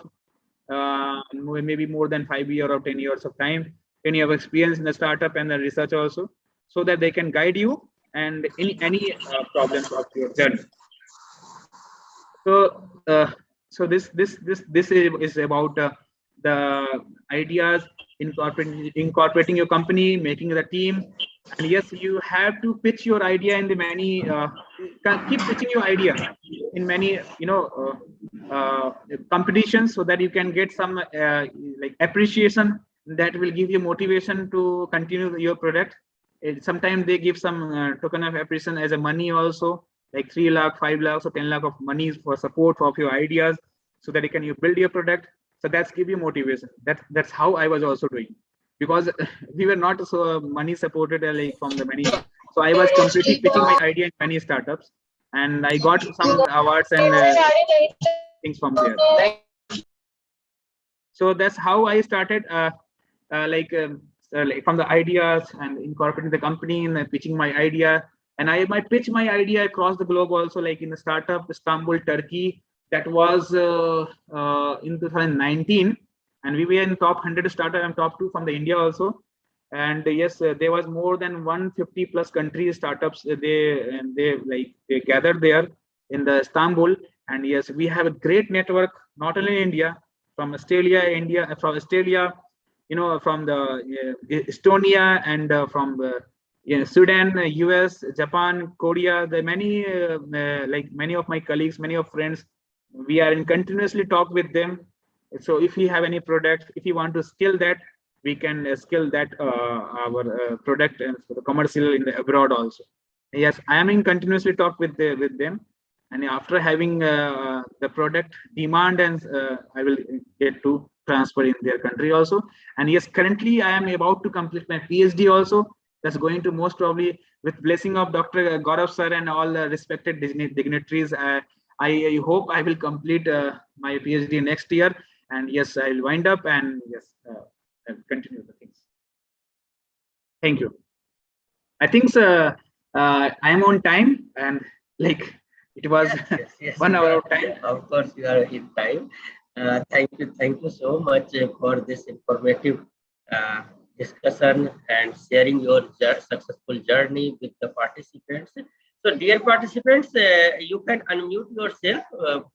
maybe more than 5 years or 10 years of time, 10 years of experience in the startup and the research also, so that they can guide you and any problems of your journey. So this is about the ideas, incorporating your company, making the team. And yes, you have to pitch your idea in the many keep pitching your idea in many competitions, so that you can get some like appreciation that will give you motivation to continue your product. Sometimes they give some token of appreciation as a money also, like 3 lakh, 5 lakhs or 10 lakh of money for support of your ideas, so that you build your product. So that's give you motivation. That's how I was also doing, because we were not so money supported like from the many. So I was completely pitching my idea in many startups, and I got some awards and things from there. So that's how I started like from the ideas and incorporating the company and pitching my idea. And I might pitch my idea across the globe also, like in the startup Istanbul, Turkey. That was in 2019, and we were in top 100 startup and top 2 from the India also. And yes, there was more than 150 plus countries startups. They gathered there in the Istanbul. And yes, we have a great network, not only in India, from Australia, from the Estonia, and from the Sudan, US, Japan, Korea. The many many of my colleagues, many of friends, we are in continuously talk with them. So if you have any product, if you want to scale that, we can scale that our product and for the commercial in the abroad also. Yes, I am in continuously talk with them, and after having the product demand, and I will get to transfer in their country also. And yes, currently I am about to complete my PhD also. That's going to most probably, with blessing of Dr. Gaurav sir and all the respected dignitaries. I hope I will complete my PhD next year, and yes, I'll wind up, and yes, I'll continue the things. Thank you. I think I am on time, and like it was Yes, 1 hour of time. of course, you are in time. Thank you so much for this informative discussion and sharing your successful journey with the participants. So, dear participants, you can unmute yourself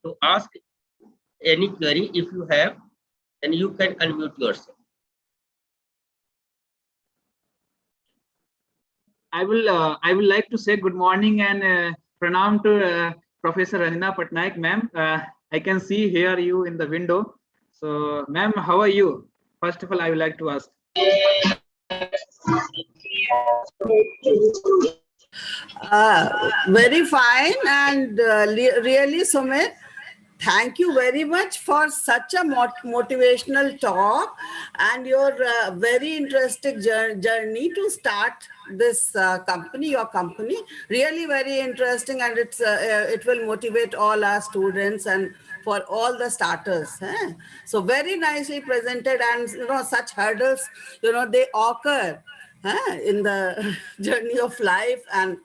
to ask any query if you have, and you can unmute yourself. I will like to say good morning and pranam to Professor Ranjana Patnaik, ma'am. I can see hear you in the window. So, ma'am, how are you? First of all, I would like to ask. Very fine, and really, Sumit, thank you very much for such a motivational talk and your very interesting journey to start this company, your company. Really very interesting, and it will motivate all our students and for all the starters. So very nicely presented, and such hurdles, they occur in the journey of life, and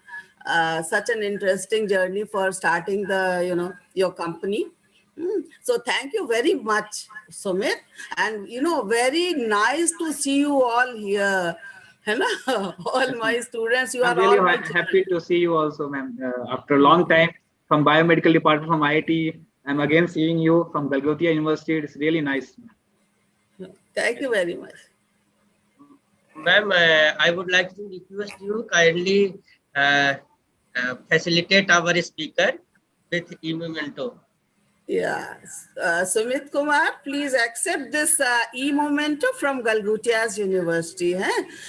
such an interesting journey for starting the your company. So thank you very much, Sumit, and very nice to see you all here. All my students, you I'm are all really my happy to see you also, ma'am. After a long time from biomedical department from IIT, I'm again seeing you from Galgotia University. It's really nice. Thank you very much. Ma'am, I would like to request you kindly facilitate our speaker with e-memento. Yes. Sumit Kumar, please accept this e-memento from Galgotias University,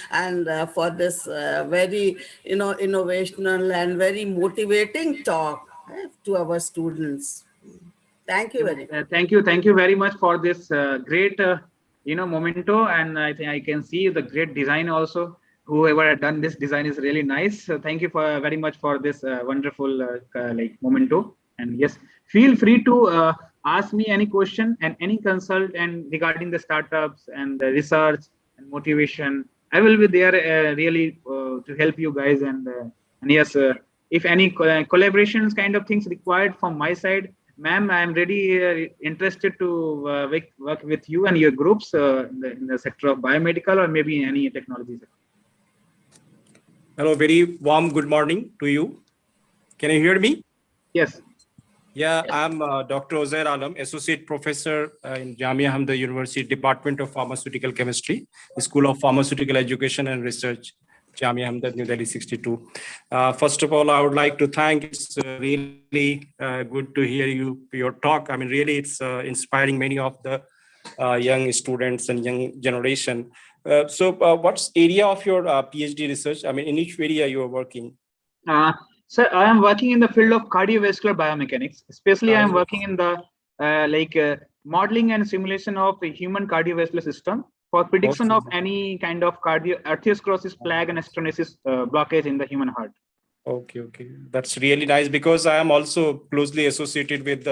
and for this very innovational and very motivating talk to our students. Thank you very much. Thank you very much for this great memento, and I think I can see the great design also. Whoever had done this design is really nice. So thank you very much for this wonderful memento. And yes, feel free to ask me any question and any consult and regarding the startups and the research and motivation. I will be there really to help you guys. And yes, if any collaborations kind of things required from my side, ma'am, I am really interested to work with you and your groups in the sector of biomedical or maybe any technology sector. Hello, very warm good morning to you. Can you hear me? Yes. Yeah, I'm Dr. Uzair Alam, Associate Professor in Jamia Hamda University, Department of Pharmaceutical Chemistry, School of Pharmaceutical Education and Research, Jamia Hamda, New Delhi 62. First of all, I would like to thank. It's really good to hear your talk. I mean, really, it's inspiring many of the young students and young generation. So what's area of your PhD research? I mean, in which area you are working? Sir, I am working in the field of cardiovascular biomechanics. Especially, I am working in the modeling and simulation of a human cardiovascular system for prediction of any kind of arteriosclerosis, plaque, and stenosis blockage in the human heart. Okay. That's really nice, because I am also closely associated with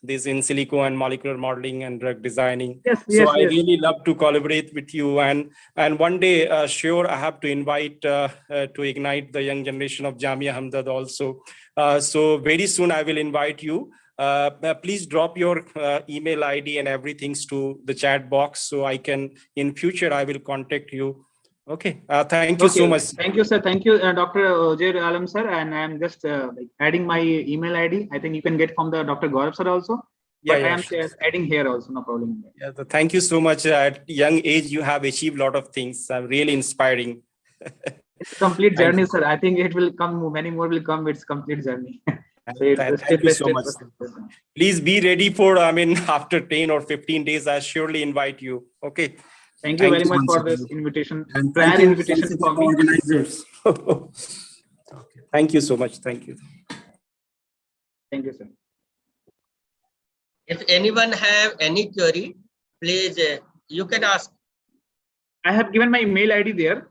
this in silico and molecular modeling and drug designing. Yes, I really love to collaborate with you, and one day, sure, I have to invite to ignite the young generation of Jamia Hamdard also. So very soon I will invite you. Please drop your email ID and everything to the chat box, so I can in future I will contact you Okay. Thank you so much. Thank you, sir. Thank you, Dr. Ozair Alam, sir. And I'm just like adding my email ID. I think you can get from the Dr. Gaurav, sir, also. Yeah, But I yeah, am sure. adding here also, no problem. Yeah, thank you so much. At young age, you have achieved a lot of things. Really inspiring. It's a complete Thank journey, you. sir. I think it will come, many more will come. It's complete journey. So it's a Thank step you by so step. much. Please be ready for, after 10 or 15 days, I surely invite you. Okay. Thank you Thank very you much once for this again. invitation, And prior thank you once invitation again, for me. organizers. Okay. Thank you so much. Thank you. Thank you, sir. If anyone have any query, please you can ask. I have given my mail ID there.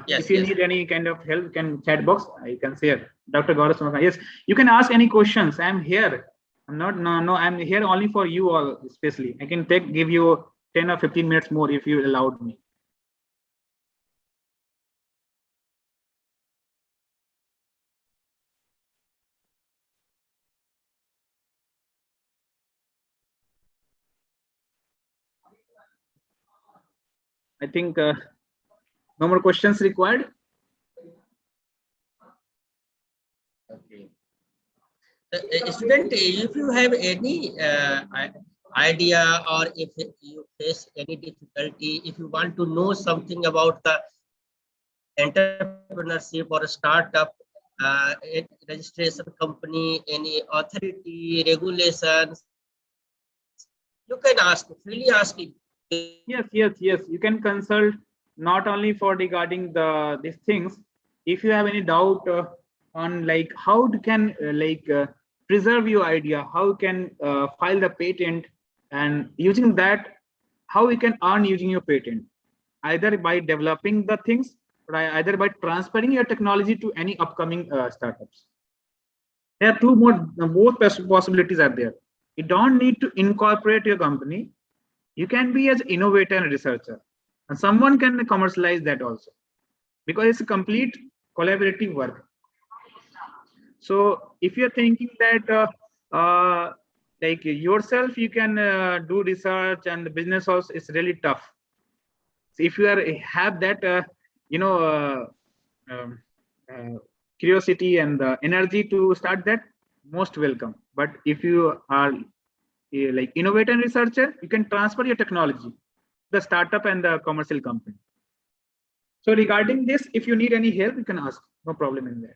Yes, If you yes. need any kind of help, you can chat box. I can share. Dr. Gaurav, yes, you can ask any questions. I'm here. I'm not, no, I'm here only for you all, especially. I can give you 10 or 15 minutes more if you allowed me. I think no more questions required. Okay. Student, if you have any idea or if you face any difficulty, if you want to know something about the entrepreneurship or a startup, registration company, any authority, regulations, you can ask, freely ask it. Yes. You can consult not only for regarding these things. If you have any doubt on like how you can preserve your idea, how you can file the patent, and using that, how you can earn using your patent, either by developing the things or either by transferring your technology to any upcoming startups. There are two more, both possibilities are there. You don't need to incorporate your company. You can be as innovator and researcher, and someone can commercialize that also, because it's a complete collaborative work. So if you're thinking that like yourself, you can do research and the business also is really tough. So if you have that you know um, uh, curiosity and the energy to start that, most welcome. But if you are like innovator and researcher, you can transfer your technology, the startup and the commercial company. So regarding this, if you need any help, you can ask. No problem in that.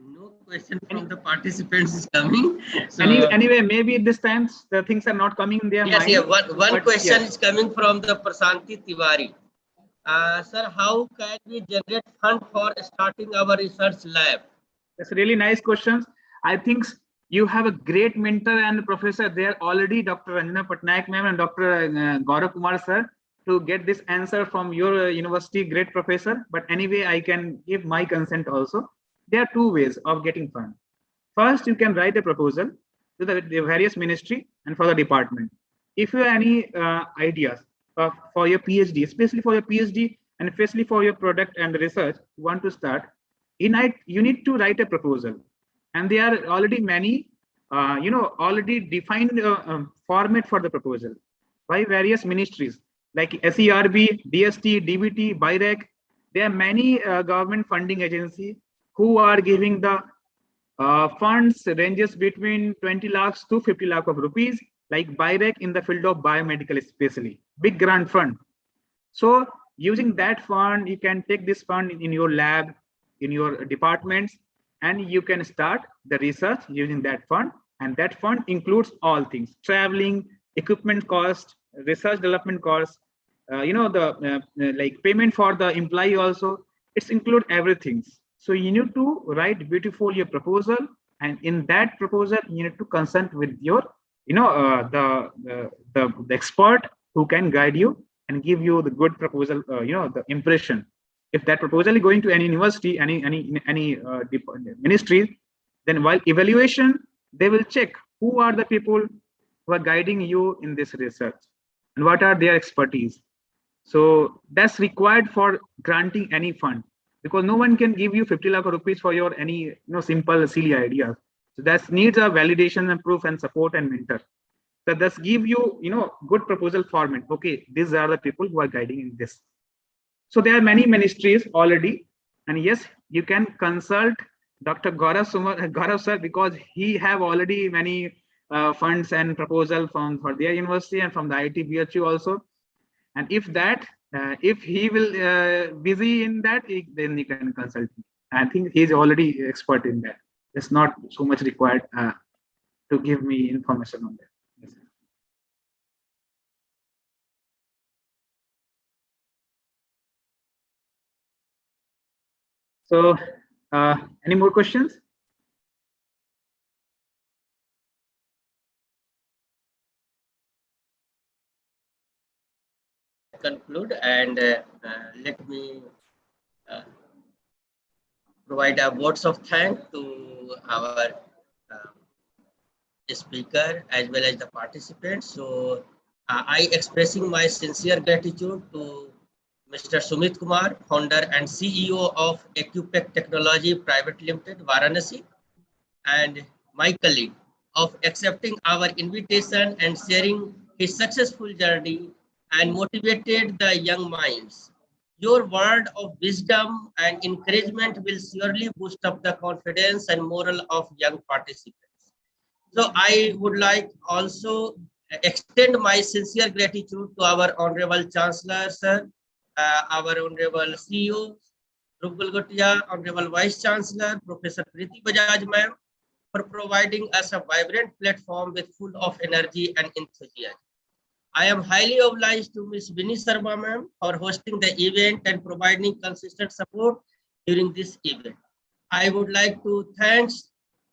No question from the participants is coming. So Anyway, maybe this time the things are not coming in their mind. yes, one question yes. is coming from the Prasanti Tiwari. Sir, how can we generate fund for starting our research lab? That's really nice questions. I think you have a great mentor and professor there already, Dr. Ranjana Patnaik ma'am and Dr. Gaurav Kumar sir, to get this answer from your university, great professor. But anyway, I can give my consent also. There are two ways of getting fund. First, you can write a proposal to the various ministry and for the department. If you have any ideas for your PhD, especially for your PhD and especially for your product and research you want to start, you need to write a proposal. And there are already many, already defined format for the proposal by various ministries like SERB, DST, DBT, BIRAC. There are many government funding agencies who are giving the funds ranges between 20 lakhs to 50 lakh of rupees, like BIRAC in the field of biomedical, especially big grant fund. So using that fund, you can take this fund in your lab, in your departments, and you can start the research using that fund. And that fund includes all things: traveling, equipment cost, research development cost, like payment for the employee also. It's include everything. So you need to write beautiful your proposal, and in that proposal, you need to consult with your, the expert who can guide you and give you the good proposal, the impression. If that proposal is going to any university, any ministry, then while evaluation, they will check who are the people who are guiding you in this research and what are their expertise. So that's required for granting any fund, because no one can give you 50 lakh rupees for your any simple silly idea. So that needs a validation and proof and support and mentor. So thus give you, good proposal format. Okay, these are the people who are guiding in this. So there are many ministries already, and yes, you can consult Dr. Gaurav sir, because he have already many funds and proposal for their university and from the IIT BHU also. And if he will busy in that, then he can consult me. I think he's already expert in that. It's not so much required to give me information on that. Yes. So, any more questions? Conclude and let me provide a words of thanks to our speaker as well as the participants. So I expressing my sincere gratitude to Mr. Sumit Kumar, founder and CEO of Acupace Technologies Pvt Ltd, Varanasi, and my colleague of accepting our invitation and sharing his successful journey and motivated the young minds. Your word of wisdom and encouragement will surely boost up the confidence and morale of young participants. So I would like also extend my sincere gratitude to our Honorable Chancellor, sir, our Honorable CEO, Galgotias, Honorable Vice Chancellor, Professor Priti Bajaj ma'am, for providing us a vibrant platform with full of energy and enthusiasm. I am highly obliged to Ms. Vinny Sharma ma'am for hosting the event and providing consistent support during this event. I would like to thank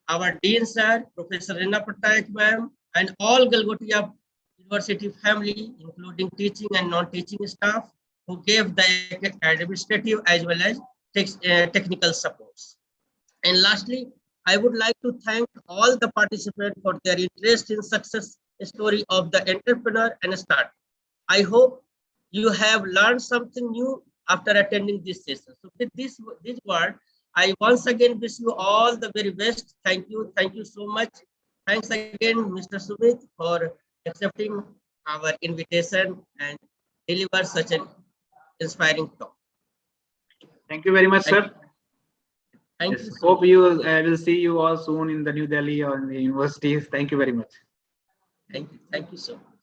our Dean sir, Professor Rina Pattayak ma'am, and all Galgotias University family, including teaching and non-teaching staff, who gave the administrative as well as technical supports. And lastly, I would like to thank all the participants for their interest in success story of the entrepreneur and start. I hope you have learned something new after attending this session. So with this word, I once again wish you all the very best. Thank you so much. Thanks again, Mr. Sumit, for accepting our invitation and deliver such an inspiring talk. Thank you very much, sir. Thank Yes, you. hope you will see you all soon in the New Delhi or in the universities. Thank you very much. Thank you so much.